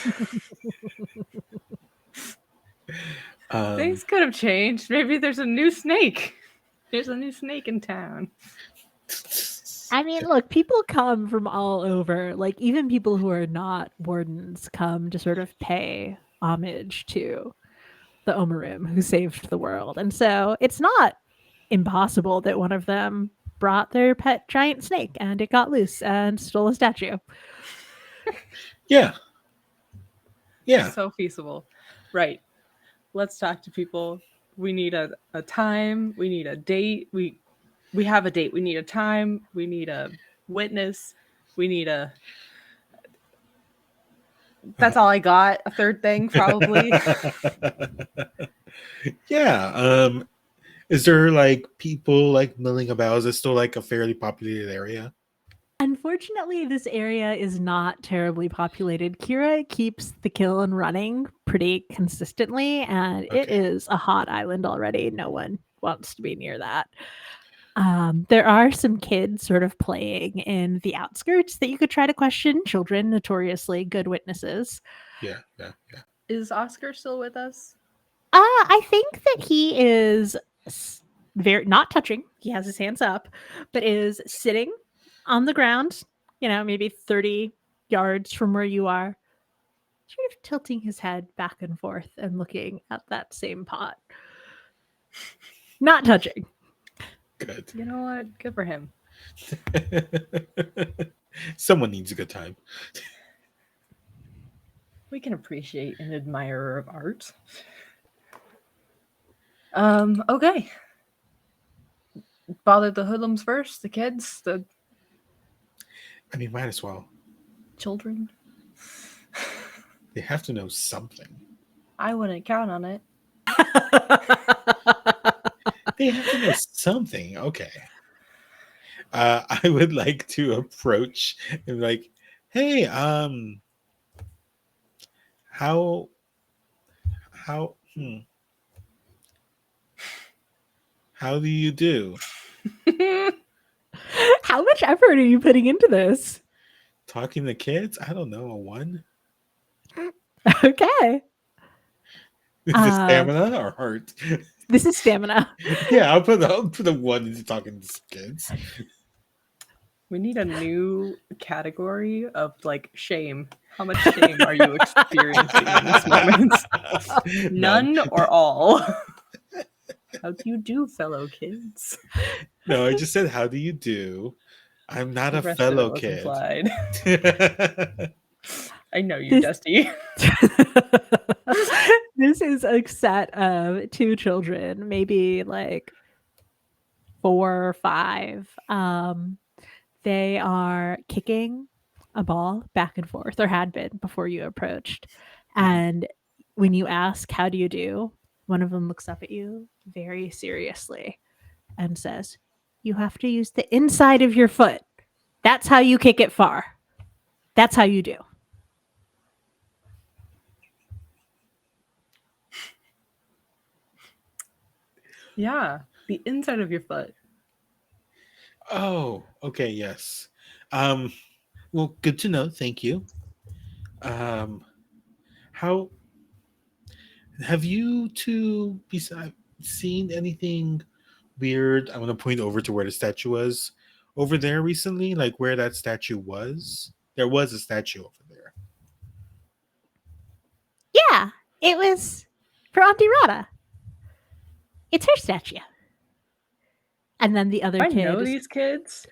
Things could have changed. Maybe there's a new snake. There's a new snake in town. I mean, look, people come from all over. Like, even people who are not wardens come to sort of pay homage to the Omirim who saved the world. And so it's not impossible that one of them brought their pet giant snake and it got loose and stole a statue. Yeah. Yeah. So feasible. Right. Let's talk to people. We need a time. We need a date. We have a date. We need a time. We need a witness. We need a... That's all I got. A third thing, probably. Yeah. Is there people milling about? Is it still a fairly populated area? Unfortunately, this area is not terribly populated. Kira keeps the kiln running pretty consistently, and it is a hot island already. No one wants to be near that. There are some kids sort of playing in the outskirts that you could try to question. Children, notoriously good witnesses. Yeah. Is Oscar still with us? I think that he is very not touching. He has his hands up, but is sitting on the ground, maybe 30 yards from where you are, sort of tilting his head back and forth and looking at that same pot. Not touching. Good. You know what? Good for him. Someone needs a good time. We can appreciate an admirer of art. Okay. Bother the hoodlums first, the kids, the might as well. children. They have to know something. I wouldn't count on it. They have to know something. Okay. I would like to approach and hey, How how hmm, how do you do? How much effort are you putting into this? Talking to kids? I don't know, a one? Okay. Is it Uh, stamina or heart? this is stamina. Yeah, I'll put a one into talking to kids. We need a new category of like shame. How much shame are you experiencing in this moment? None. None or all? How do you do, fellow kids? No, I just said how do you do? I'm not The a rest of it fellow was kid. implied. I know you, This- Dusty. This is a set of two children, maybe like 4 or 5. They are kicking a ball back and forth, or had been before you approached. And when you ask, "How do you do?" one of them looks up at you very seriously and says, "You have to use the inside of your foot. That's how you kick it far. That's how you do." Yeah, the inside of your foot. Oh, okay, yes. Um, well, good to know. Thank you. Um, how have you two seen anything weird? I'm gonna point over to where the statue was over there recently, like where that statue was. There was a statue over there. Yeah, it was for Auntie Rada. It's her statue. And then the other I kid know is, these kids.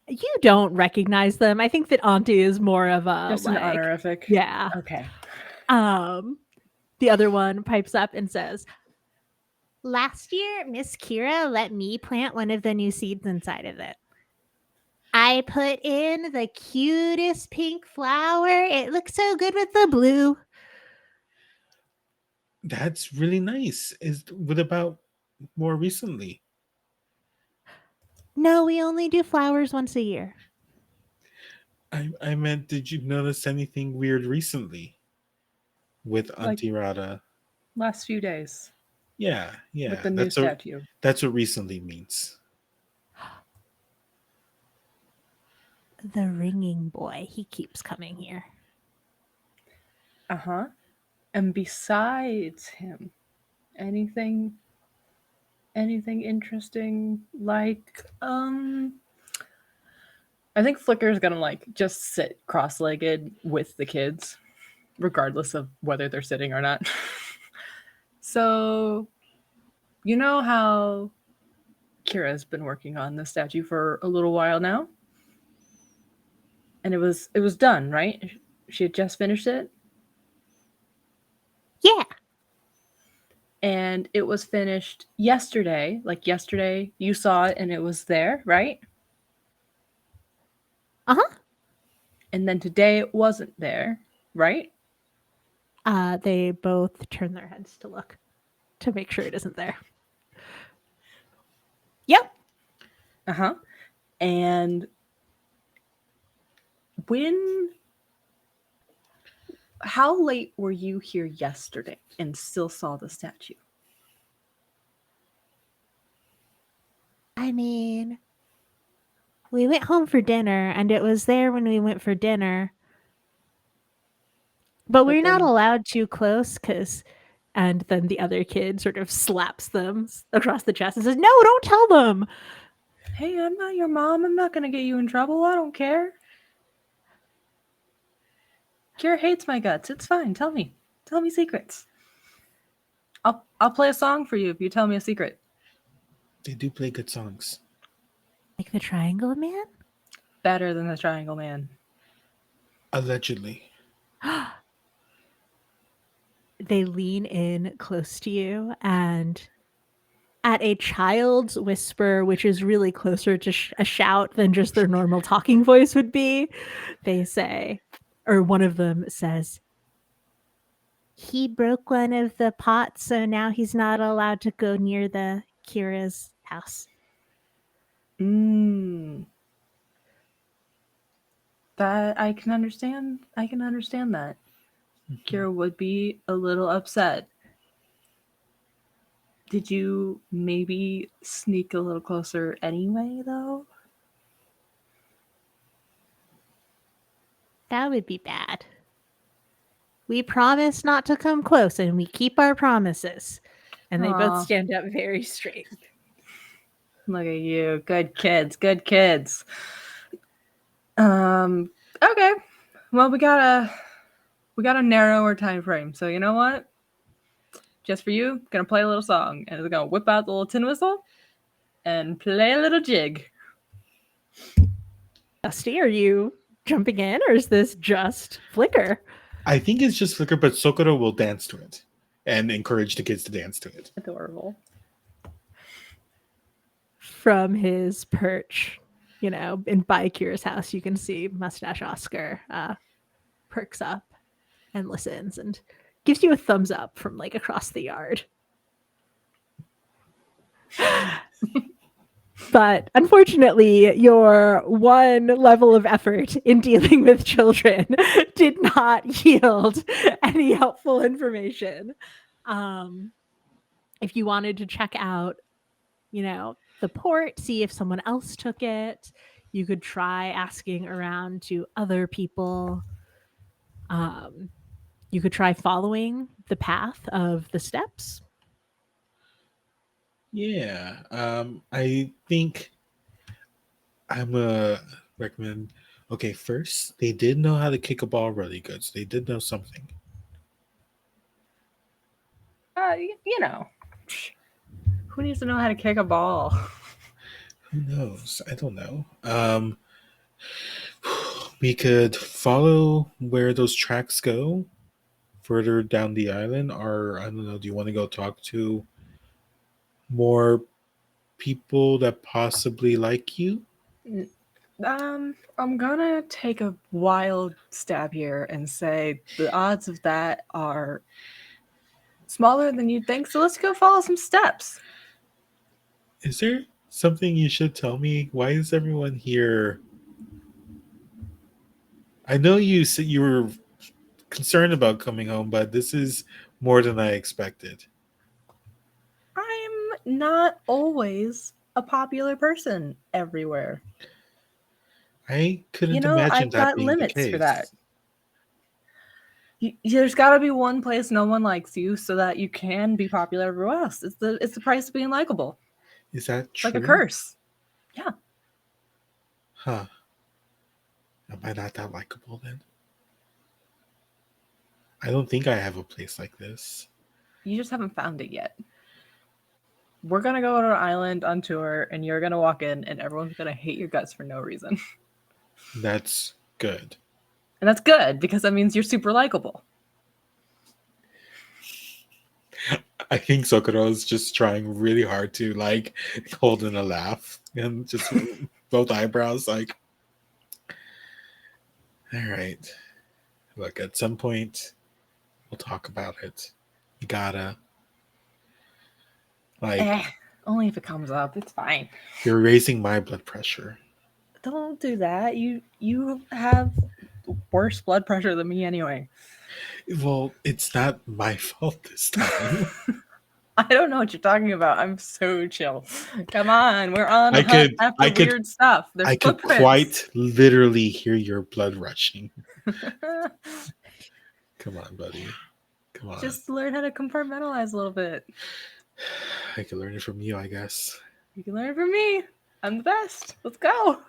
you don't recognize them. I think that Auntie is more of a Just an like, honorific. yeah. Okay. The other one pipes up and says, "Last year, Miss Kira let me plant one of the new seeds inside of it. I put in the cutest pink flower. It looks so good with the blue." That's really nice. Is what about more recently? No, we only do flowers once a year. I meant, did you notice anything weird recently with Like Auntie Rada? last few days Yeah, with yeah. the new statue. That's what recently means. The ringing boy, he keeps coming here. Uh-huh. And besides him, anything interesting like I think Flicker's gonna like just sit cross-legged with the kids, regardless of whether they're sitting or not. So you know how Kira's been working on the statue for a little while now? And it was done, right? She had just finished it? Yeah. And it was finished yesterday. Like yesterday, you saw it and it was there, right? Uh-huh. And then today it wasn't there, right? They both turn their heads to look to make sure it isn't there. Yep. Uh-huh. And when how late were you here yesterday and still saw the statue? I mean, we went home for dinner and it was there when we went for dinner. But we're not then allowed too close because, and then the other kid sort of slaps them across the chest and says, "No, don't tell them." hey, I'm not your mom. I'm not gonna get you in trouble. I don't care. Kira hates my guts. It's fine. Tell me. Tell me secrets. I'll play a song for you if you tell me a secret. They do play good songs. Like the Triangle Man? Better than the Triangle Man. Allegedly. They lean in close to you and at a child's whisper, which is really closer to a shout than just their normal talking voice would be, they say, or one of them says, "He broke one of the pots, so now he's not allowed to go near the Kira's house." That I can understand. I can understand that. Kira would be a little upset. Did you maybe sneak a little closer anyway, though? That would be bad. We promise not to come close, and we keep our promises. And they both Aw. stand up very straight. Look at you. Good kids. Good kids. Okay. Well, we gotta narrow our time frame. So you know what? Just for you, gonna play a little song, and it's gonna whip out the little tin whistle and play a little jig. Dusty, are you jumping in, or is this just Flicker? I think it's just Flicker, but Socorro will dance to it and encourage the kids to dance to it. Adorable. From his perch, in by Kira's house, you can see Mustache Oscar perks up and listens and gives you a thumbs up from like across the yard. But unfortunately, your one level of effort in dealing with children did not yield any helpful information. If you wanted to check out, the port, see if someone else took it, you could try asking around to other people. You could try following the path of the steps. Yeah, I think I'm gonna recommend. Okay, first they did know how to kick a ball really good, so they did know something. You know, who needs to know how to kick a ball? Who knows? I don't know. We could follow where those tracks go further down the island, or I don't know. Do you want to go talk to more people that possibly like you? I'm gonna take a wild stab here and say the odds of that are smaller than you'd think. So let's go follow some steps. Is there something you should tell me? Why is everyone here? I know you said you were concerned about coming home, but this is more than I expected. I'm not always a popular person everywhere. I couldn't imagine I've that got being limits the case. for that. There's got to be one place no one likes you, so that you can be popular everywhere else. It's the price of being likable. Is that It's true? like a curse. Yeah. Huh. Am I not that likable then? I don't think I have a place like this. You just haven't found it yet. We're going to go to an island on tour, and you're going to walk in, and everyone's going to hate your guts for no reason. That's good. And that's good, because that means you're super likable. I think Socorro is just trying really hard to hold in a laugh and just both eyebrows all right. Look, at some point we'll talk about it. You gotta only if it comes up. It's fine. You're raising my blood pressure. Don't do that. You have worse blood pressure than me anyway. Well, it's not my fault this time. I don't know what you're talking about. I'm so chill. Come on, we're on a hunt after weird stuff. There's I could quite literally hear your blood rushing. Come on, buddy. Come on. Just learn how to compartmentalize a little bit. I can learn it from you, I guess. You can learn it from me. I'm the best. Let's go.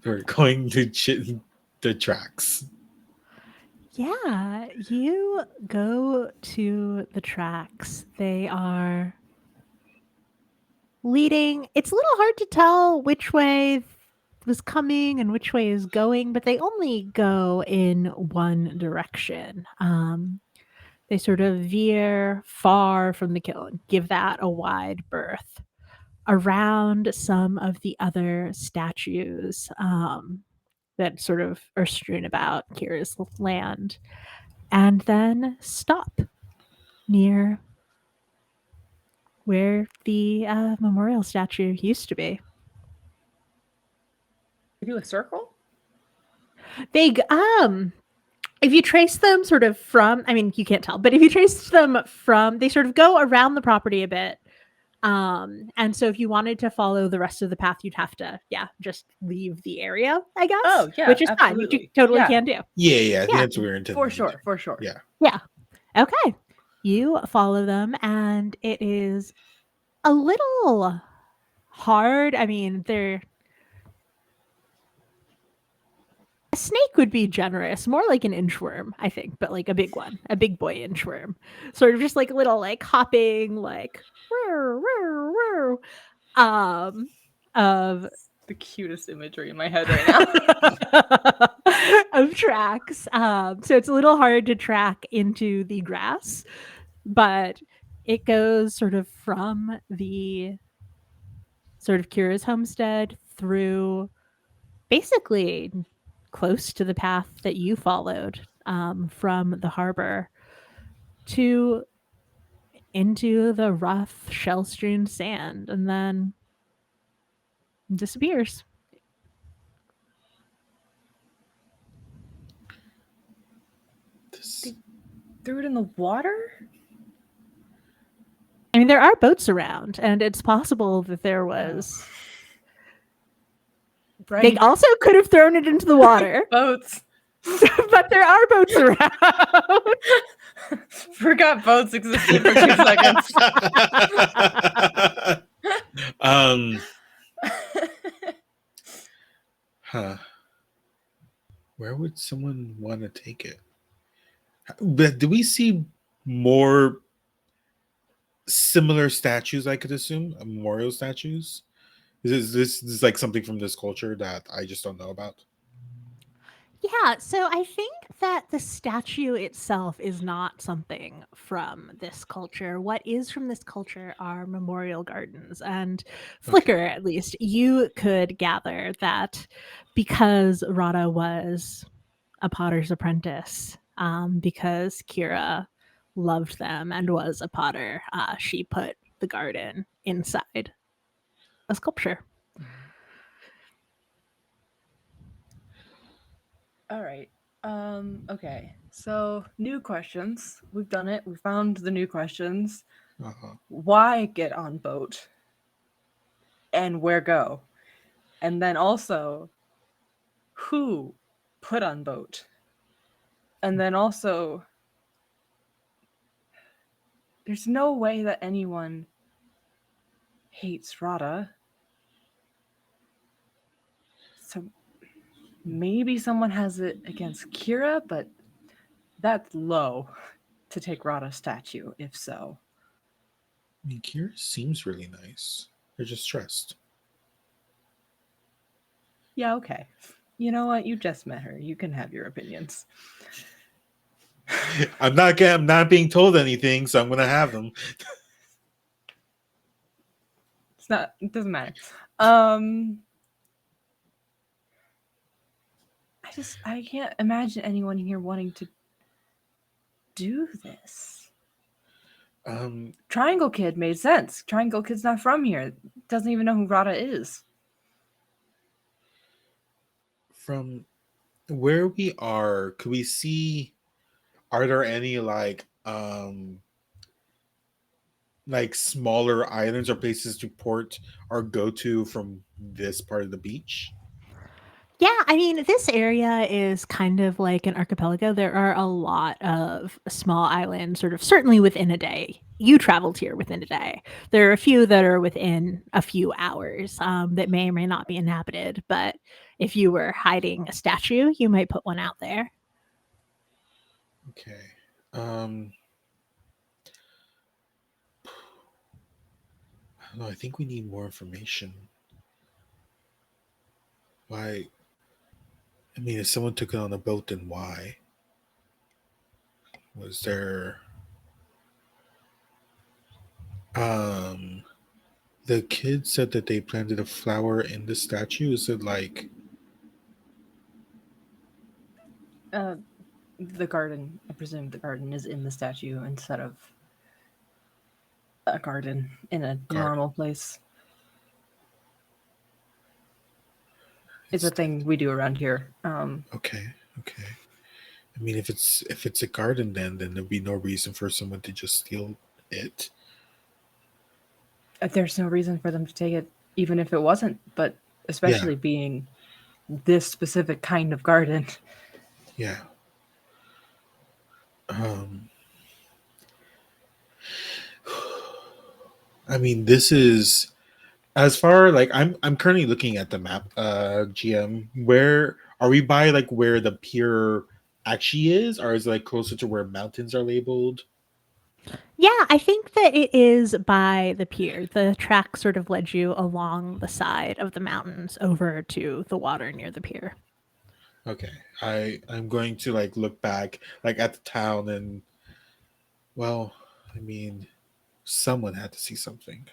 We're going to the tracks. Yeah, you go to the tracks. They are leading. It's a little hard to tell which way was coming and which way is going, but they only go in one direction. They sort of veer far from the kiln, give that a wide berth around some of the other statues that sort of are strewn about Kira's land, and then stop near where the memorial statue used to be. You do a circle? They if you trace them sort of from, I mean, you can't tell, but if you trace them from, they sort of go around the property a bit. And so if you wanted to follow the rest of the path, you'd have to, just leave the area, I guess. Oh, yeah, which is fine. You absolutely. totally Yeah. can do. Yeah, I think Yeah. that's what we're intending. For to sure, do. for sure. Yeah. Yeah. Okay. You follow them, and it is a little hard. I mean, a snake would be generous, more like an inchworm, I think, but like a big one, a big boy inchworm, sort of just like a little like hopping, like of The cutest imagery in my head right now. of tracks. So it's a little hard to track into the grass, but it goes sort of from the sort of Kira's homestead through basically close to the path that you followed from the harbor to into the rough shell-strewn sand, and then disappears. Threw it in the water? I mean, there are boats around, and it's possible that there was. Right. They also could have thrown it into the water. Boats. But there are boats around. Forgot boats existed for 2 seconds. Where would someone want to take it? But do we see more similar statues? I could assume memorial statues. Is this like something from this culture that I just don't know about? Yeah, so I think that the statue itself is not something from this culture. What is from this culture are memorial gardens. And Flicker, at least, you could gather that because Rada was a potter's apprentice, because Kira loved them and was a potter, she put the garden inside a sculpture. All right. Okay. So new questions. We've done it. We found the new questions. Why get on boat? And where go? And then also, who put on boat? And then also, there's no way that anyone hates Rada. So maybe someone has it against Kira, but that's low to take Rada's statue, if so. I mean, Kira seems really nice. They're just stressed. Yeah, okay. You know what? You just met her. You can have your opinions. I'm not being told anything, so I'm gonna have them. It doesn't matter. I can't imagine anyone here wanting to do this. Triangle Kid made sense. Triangle Kid's not from here. Doesn't even know who Rada is. From where we are, could we see? Are there any like smaller islands or places to port or go to from this part of the beach? Yeah, I mean, this area is kind of like an archipelago. There are a lot of small islands, sort of certainly within a day. You traveled here within a day. There are a few that are within a few hours that may or may not be inhabited. But if you were hiding a statue, you might put one out there. Okay. I don't know. I think we need more information. Why? I mean, if someone took it on a boat, then why? Was there the kid said that they planted a flower in the statue? Is it like The garden, I presume the garden is in the statue instead of a garden in a normal place. It's a thing we do around here. Okay. I mean, if it's a garden, then there'd be no reason for someone to just steal it. There's no reason for them to take it, even if it wasn't, but Yeah, especially being this specific kind of garden. yeah. Um, I mean, this is as far like I'm currently looking at the map. GM, where are we by like where the pier actually is, or is it like closer to where mountains are labeled? Yeah, I think that it is by the pier. The track sort of led you along the side of the mountains over to the water near the pier. Okay, I'm going to like look back like at the town and well, I mean, someone had to see something.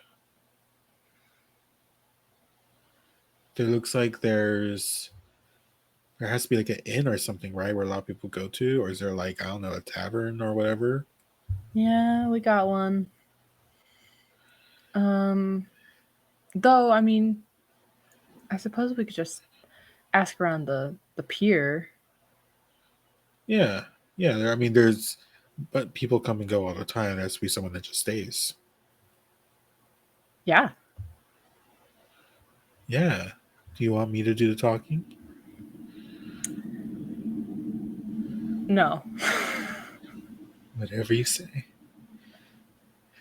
There looks like there has to be like an inn or something, right, where a lot of people go to, or is there like I don't know a tavern or whatever? Yeah, we got one. Though I mean, I suppose we could just ask around the pier. Yeah, yeah. I mean, there's but people come and go all the time. There has to be someone that just stays. Yeah. Yeah. Do you want me to do the talking? No. Whatever you say.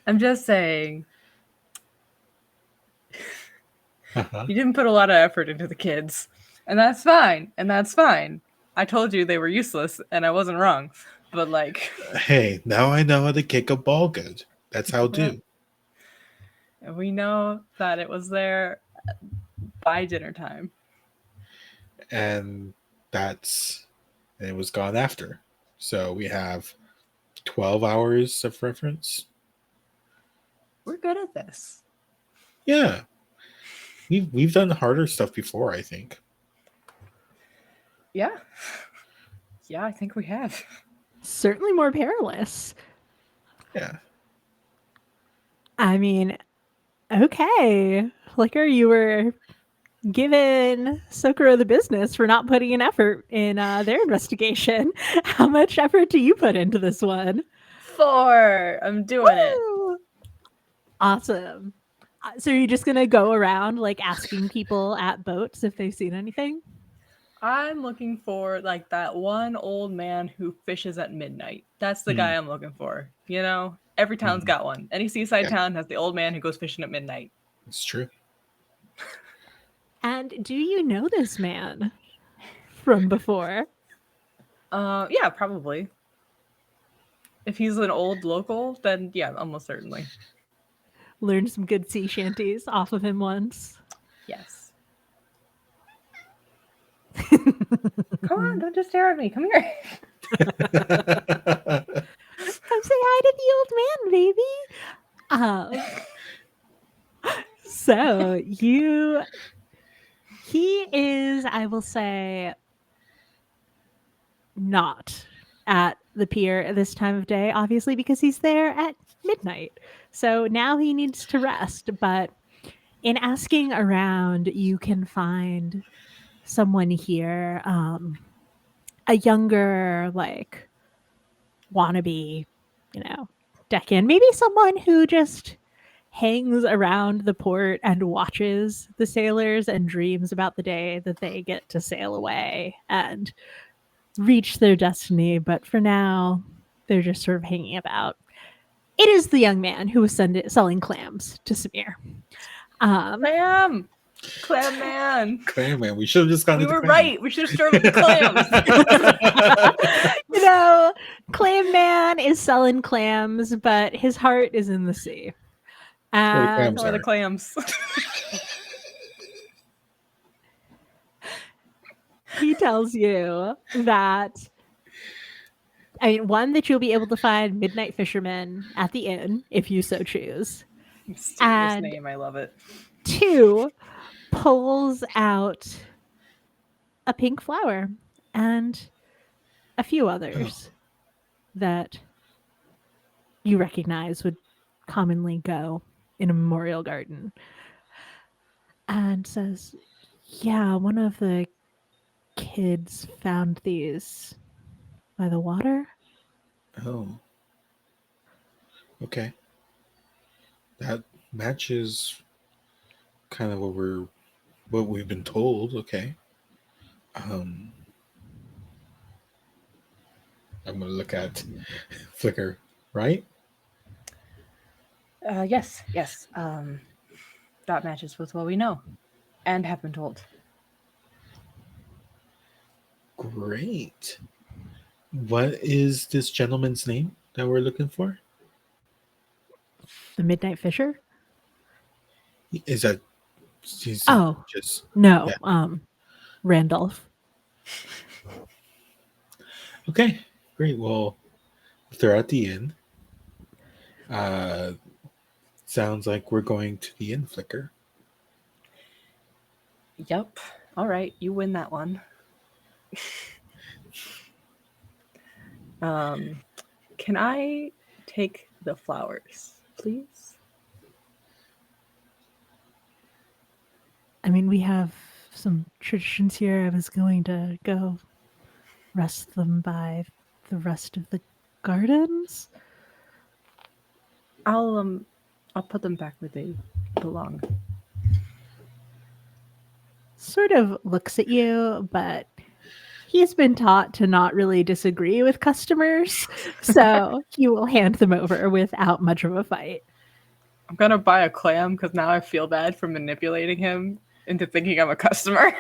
I'm just saying Uh-huh. you didn't put a lot of effort into the kids. And that's fine. And that's fine. I told you they were useless and I wasn't wrong. But like Hey, now I know how to kick a ball good. That's how do. we know that it was there by dinner time. And that's and it was gone after. So we have 12 hours of reference. We're good at this. Yeah. We've done harder stuff before, I think. Yeah. Yeah, I think we have. Certainly more perilous. Yeah. I mean, okay. Flicker, you were given Socorro the business for not putting in effort in their investigation. How much effort do you put into this one? 4. I'm doing it. Woo! Awesome. So you're just gonna go around like asking people at boats if they've seen anything? I'm looking for like that one old man who fishes at midnight. That's the guy I'm looking for. You know, every town's got one. Any seaside Yeah. town has the old man who goes fishing at midnight. It's true. And do you know this man from before? Yeah, probably. If he's an old local, then yeah, almost certainly. Learned some good sea shanties off of him once. Yes. Come on, don't just stare at me. Come here. Come say hi to the old man, baby. So he is, I will say, not at the pier at this time of day, obviously, because he's there at midnight. So now he needs to rest. But in asking around, you can find someone here, a younger, like, wannabe, deckhand, maybe someone who just hangs around the port and watches the sailors and dreams about the day that they get to sail away and reach their destiny. But for now, they're just sort of hanging about. It is the young man who was selling clams to Samir. Clam man. Clam man. We should have just gone We to the were clam. right. We should have started with the clams. Clam man is selling clams, but his heart is in the sea. clams Or the clams. He tells you that, one, that you'll be able to find midnight fishermen at the inn if you so choose. Mysterious And name. I love it. 2, pulls out a pink flower and a few others that you recognize would commonly go in a memorial garden, and says, yeah, one of the kids found these by the water. Oh, okay. That matches kind of what we've been told. Okay. Um, I'm gonna look at Flickr, right? Yes, yes. That matches with what we know and have been told. Great. What is this gentleman's name that we're looking for? The Midnight Fisher? Is that he's Oh, just no. yeah? Randolph. Okay, great. Well, if they're at the inn, uh, sounds like we're going to the inn, Flickr. Yep. All right, you win that one. Can I take the flowers, please? I mean, we have some traditions here. I was going to go rest them by the rest of the gardens. I'll put them back where they belong. Sort of looks at you, but he's been taught to not really disagree with customers, so he will hand them over without much of a fight. I'm gonna buy a clam because now I feel bad for manipulating him into thinking I'm a customer.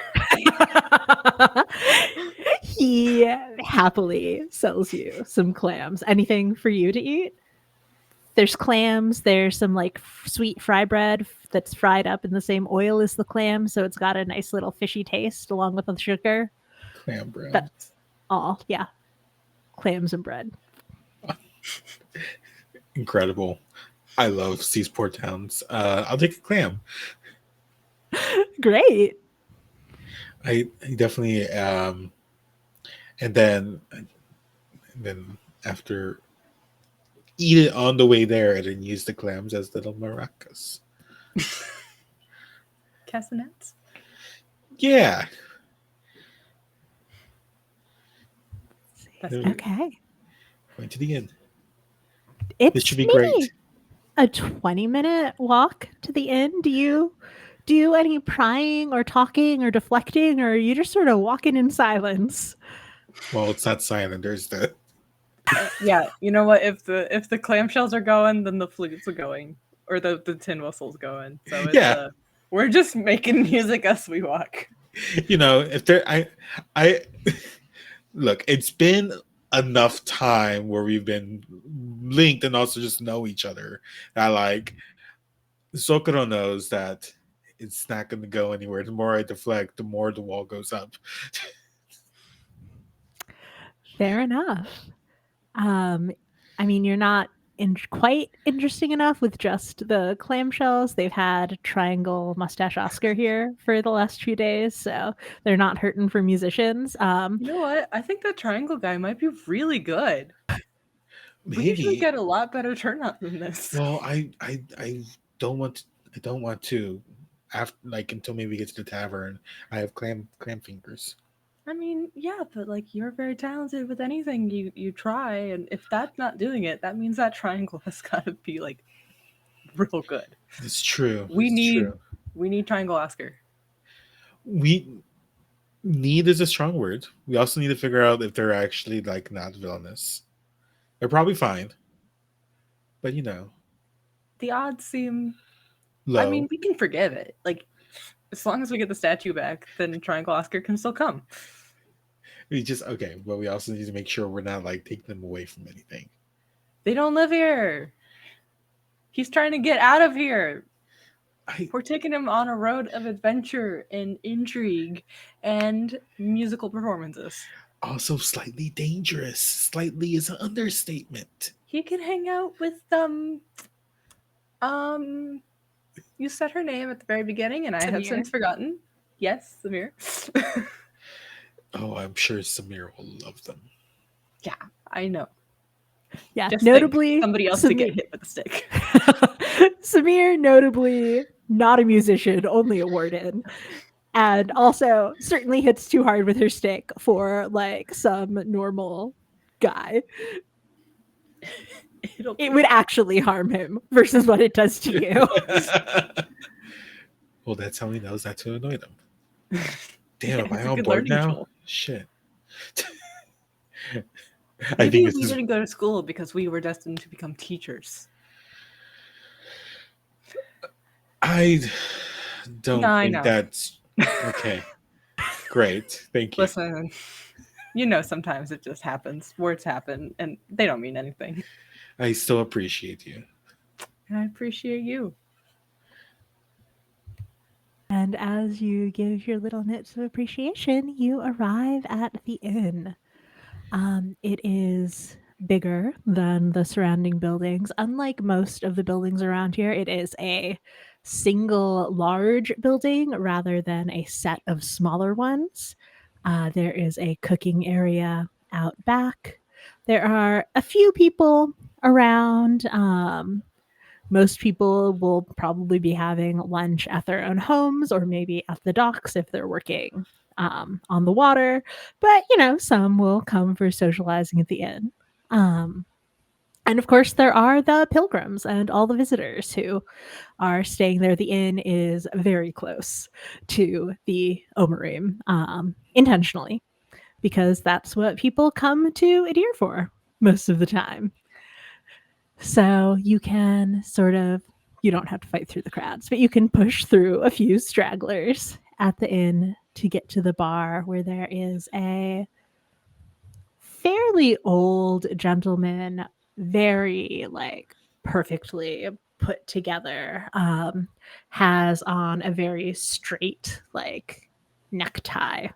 He happily sells you some clams. Anything for you to eat? There's clams. There's some like sweet fry bread that's fried up in the same oil as the clam, so it's got a nice little fishy taste along with the sugar. Clam bread. That's all. Yeah, clams and bread. Incredible. I love seaport towns. I'll take a clam. Great. I definitely and then after eat it on the way there and then use the clams as little maracas. Castanets? Yeah. That's Okay. Going to the inn. It's This should be maybe great. a 20-minute walk to the inn. Do you do any prying or talking or deflecting, or are you just sort of walking in silence? Well, it's not silent. There's the Yeah, you know what? If the clamshells are going, then the flutes are going, or the tin whistles going. So it's, Yeah. we're just making music as we walk. if there I look, it's been enough time where we've been linked and also just know each other. I like Sokoro knows that it's not going to go anywhere. The more I deflect, the more the wall goes up. Fair enough. I mean, you're not quite interesting enough with just the clamshells. They've had Triangle Mustache Oscar here for the last few days, so they're not hurting for musicians. You know what? I think that triangle guy might be really good. We usually Maybe. get a lot better turnout than this. Well, I don't want to, I don't want to after until maybe we get to the tavern. I have clam fingers. I mean, yeah, but like you're very talented with anything you try, and if that's not doing it, that means that triangle has got to be like real good. It's true. We It's need true. we need Triangle Oscar. We need is a strong word. We also need to figure out if they're actually not villainous. They're probably fine, but The odds seem. low. I mean, we can forgive it. Like, as long as we get the statue back, then Triangle Oscar can still come. We just okay, but we also need to make sure we're not taking them away from anything. They don't live here. He's trying to get out of here. We're taking him on a road of adventure and intrigue and musical performances. Also slightly dangerous. Slightly is an understatement. He can hang out with you said her name at the very beginning and I have since forgotten. Yes, Samir. Oh, I'm sure Samir will love them. Yeah, I know. Yeah, Just notably somebody else to get hit with a stick. Samir, notably not a musician, only a warden. And also certainly hits too hard with her stick for some normal guy. It'll It be would actually harm him versus what it does to you. Well, that's how he knows not to annoy them. Damn, am It's I a on good board learning now? tool. Shit. I Maybe think this we is. didn't go to school because we were destined to become teachers. I don't Yeah, I think know. that's okay. Great, thank you. Listen, sometimes it just happens. Words happen, and they don't mean anything. I still appreciate you. And I appreciate you. And as you give your little notes of appreciation, you arrive at the inn. It is bigger than the surrounding buildings. Unlike most of the buildings around here, it is a single large building rather than a set of smaller ones. There is a cooking area out back. There are a few people around. Most people will probably be having lunch at their own homes or maybe at the docks if they're working on the water. But, some will come for socializing at the inn. And of course, there are the pilgrims and all the visitors who are staying there. The inn is very close to the Omirim intentionally because that's what people come to adhere for most of the time. So you can you don't have to fight through the crowds, but you can push through a few stragglers at the inn to get to the bar where there is a fairly old gentleman, very perfectly put together, has on a very straight necktie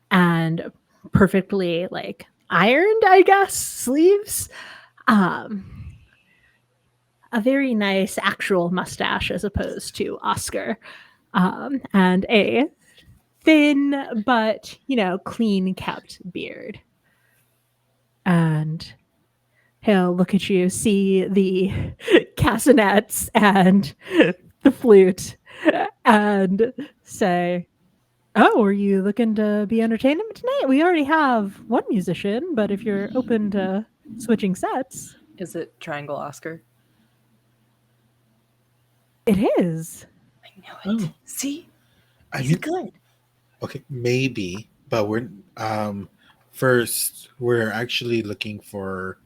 and perfectly ironed, I guess, sleeves. A very nice actual mustache as opposed to Oscar, and a thin but clean kept beard. And he'll look at you, see the castanets and the flute, and say, "Oh, are you looking to be entertained tonight? We already have one musician, but if you're open to switching sets." Is it Triangle Oscar? It is. I know it. Oh. See? I He's mean, good. okay, maybe, but we're first we're actually looking for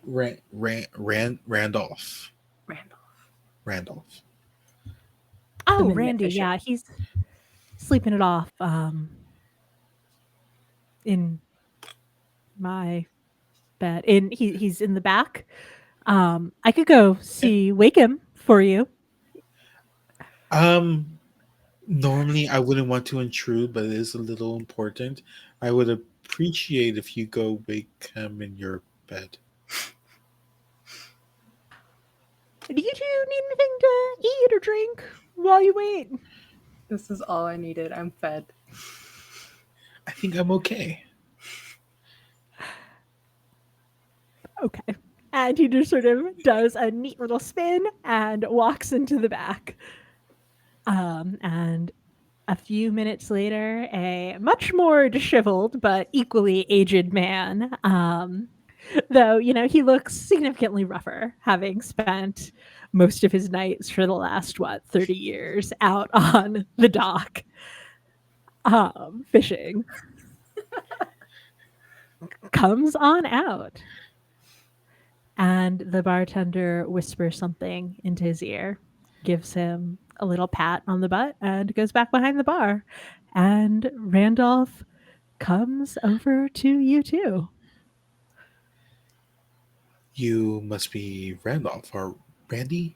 Randolph. Randolph. Oh, The Randy, Fisher. yeah, he's sleeping it off in my bed. He's in the back. I could go wake him for you. Normally I wouldn't want to intrude, but it is a little important. I would appreciate if you go wake him in your bed. Do you two need anything to eat or drink while you wait? This is all I needed. I'm fed. I think I'm okay. Okay. And he just sort of does a neat little spin and walks into the back. And a few minutes later, a much more disheveled but equally aged man, though, he looks significantly rougher, having spent most of his nights for the last, 30 years out on the dock fishing, comes on out. And the bartender whispers something into his ear, gives him a little pat on the butt, and goes back behind the bar. And Randolph comes over to you too. You must be Randolph or Randy?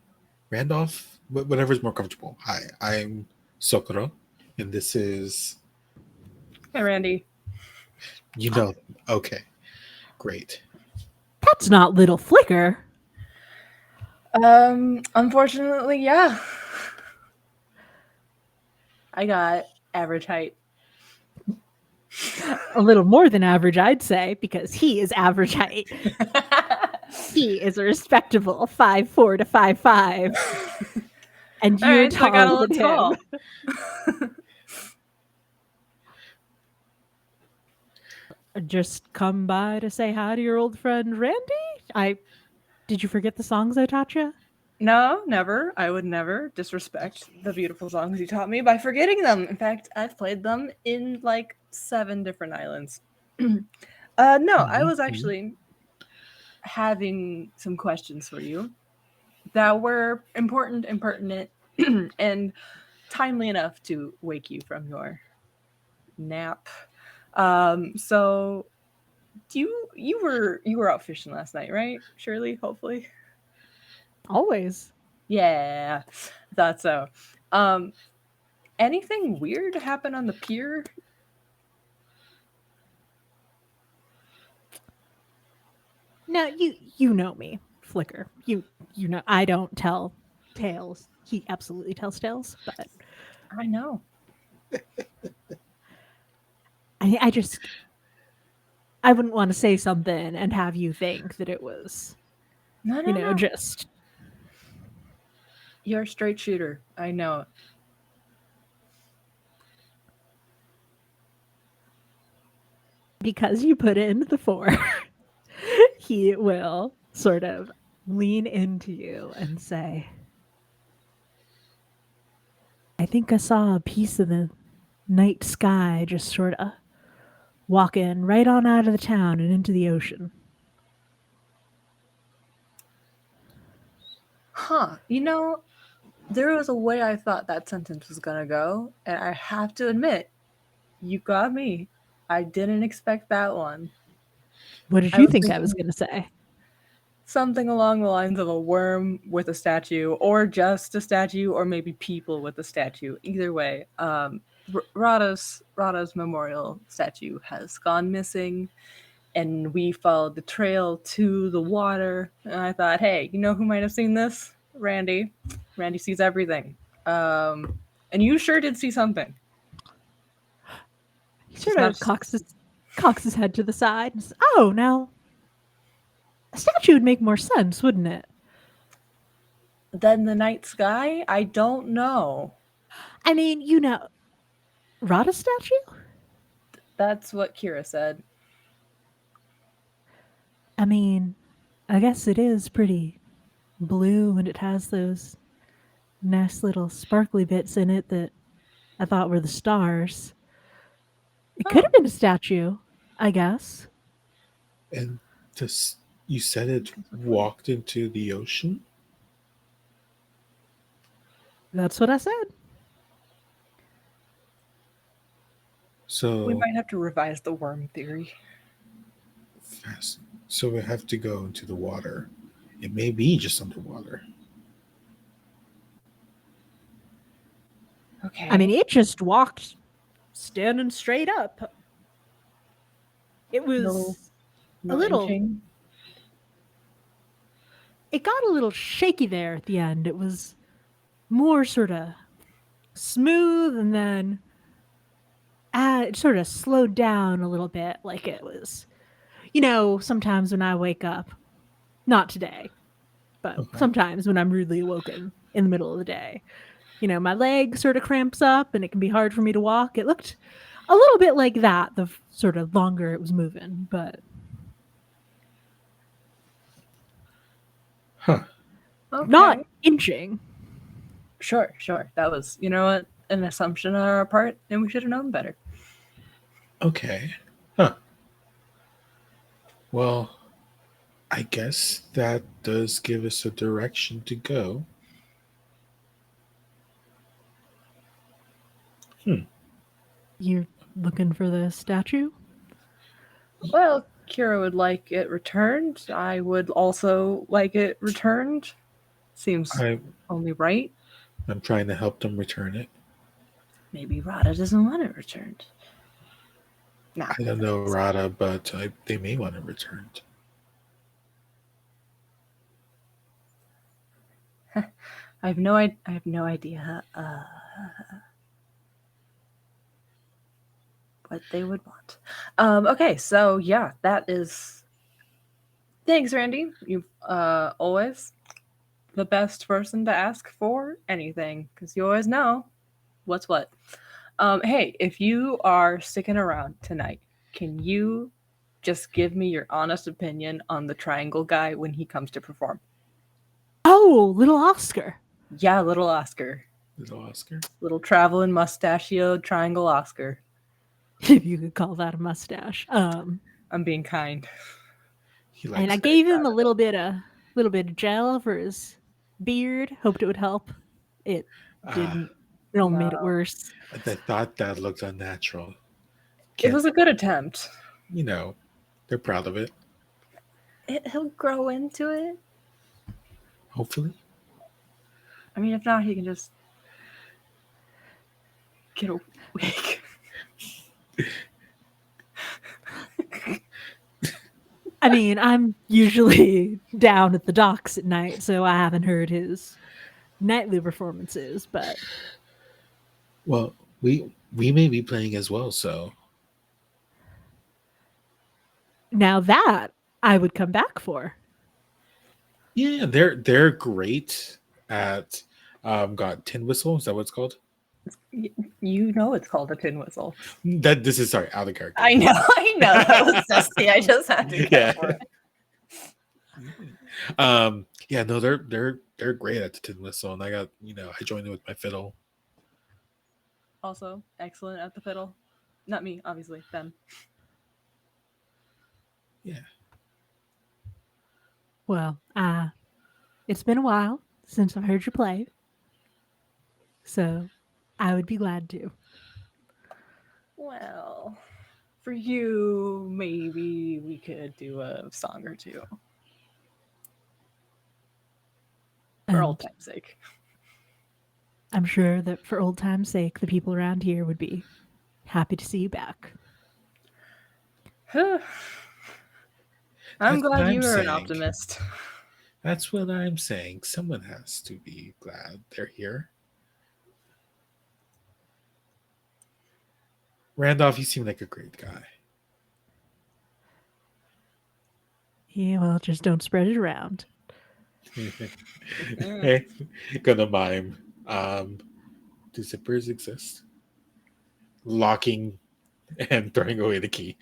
Randolph? Whatever's more comfortable. Hi, I'm Sokoro, and this is. Hey, Randy. You know. Okay. Great. That's not Little Flicker. Unfortunately, yeah. I got average height. A little more than average, I'd say, because he is average height. He is a respectable 5'4" to 5'5". And you're Alright, so I got a taller little than tall. him. just come by to say hi to your old friend Randy. Did you forget the songs I taught you? No, never. I would never disrespect the beautiful songs you taught me by forgetting them. In fact, I've played them in like 7 different islands. No, I was actually having some questions for you that were important and pertinent and timely enough to wake you from your nap. So you were out fishing last night, right? Surely, hopefully. Always. Yeah, I thought so. Um, anything weird happen on the pier? Now you know me, Flicker. You know I don't tell tales. He absolutely tells tales, but I know. I just I wouldn't want to say something and have you think that it was, No, no, no. just You're a straight shooter. I know it. because you put in the 4. He will sort of lean into you and say, I think I saw a piece of the night sky just sort of walking right on out of the town and into the ocean. Huh. There was a way I thought that sentence was gonna go, and I have to admit, you got me. I didn't expect that one. What did I you was think I was thinking going to say? something along the lines of a worm with a statue, or just a statue, or maybe people with a statue. Either way, Rada's memorial statue has gone missing, and we followed the trail to the water. And I thought, hey, you know who might have seen this? Randy. Randy sees everything. And you sure did see something. He Just sort not of cocks his head to the side and says, oh, now a statue would make more sense, wouldn't it? then the night sky. I don't know. I mean, Rada statue? That's what Kira said. I mean, I guess it is pretty blue and it has those nice little sparkly bits in it that I thought were the stars. It could Oh, have been a statue, I guess. And this, you said it walked into the ocean? That's what I said. So we might have to revise the worm theory. fast. So we have to go into the water. It may be just underwater. Okay. I mean, it just walked standing straight up. It was no a little, inching. it got a little shaky there at the end. It was more sort of smooth and then it sort of slowed down a little bit. Like it was, sometimes when I wake up, not today, but Okay. sometimes when I'm rudely awoken in the middle of the day, my leg sort of cramps up and it can be hard for me to walk. It looked a little bit like that, the sort of longer it was moving, but Huh. Okay. not inching. Sure. That was, what, an assumption on our part, and we should have known better. Okay. Huh. Well, I guess that does give us a direction to go. You're looking for the statue? Well, Kira would like it returned. I would also like it returned. Seems only right. I'm trying to help them return it. Maybe Rada doesn't want it returned. No, I don't know, Rada, but they may want it returned. I have no idea what they would want. Okay, so yeah, that is. Thanks, Randy. You've always the best person to ask for anything because you always know what's what. Hey, if you are sticking around tonight, can you just give me your honest opinion on the triangle guy when he comes to perform. Oh, little Oscar. Yeah, little Oscar. Little Oscar. Little traveling mustachioed triangle Oscar. If you could call that a mustache. I'm being kind. He And I likes gave him a little bit of gel for his beard. Hoped it would help. It didn't. It only made it No. worse. I thought that looked unnatural. It was a good attempt. You know, they're proud of it. He'll grow into it. Hopefully. I mean, if not, he can just get a wig. I mean, I'm usually down at the docks at night, so I haven't heard his nightly performances, but Well, we may be playing as well, so now that I would come back for. yeah, they're great at got tin whistle. Is that what it's called? You know it's called a tin whistle. This is sorry, out of character. I know. That was dusty. I just had to go for it. Yeah, no, they're great at the tin whistle, and I got I joined in with my fiddle. Also, excellent at the fiddle. Not me, obviously, them. Yeah. Well, it's been a while since I've heard you play, so I would be glad to. Well, for you, maybe we could do a song or two. For old time's sake. I'm sure that for old time's sake, the people around here would be happy to see you back. I'm glad you are an optimist. That's what I'm saying. Someone has to be glad they're here. Randolph, you seem like a great guy. Yeah, well, just don't spread it around. Hey, gonna mime. Do zippers exist? Locking and throwing away the key.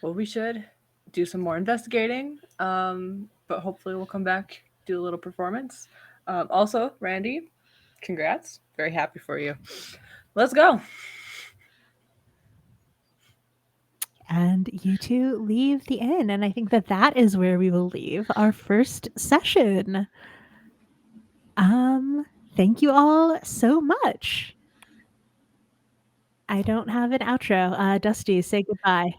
Well, we should do some more investigating, but hopefully we'll come back, do a little performance. Also, Randy, congrats. Very happy for you. Let's go. And you two leave the inn, and I think that is where we will leave our first session. Thank you all so much. I don't have an outro. Dusty, say goodbye.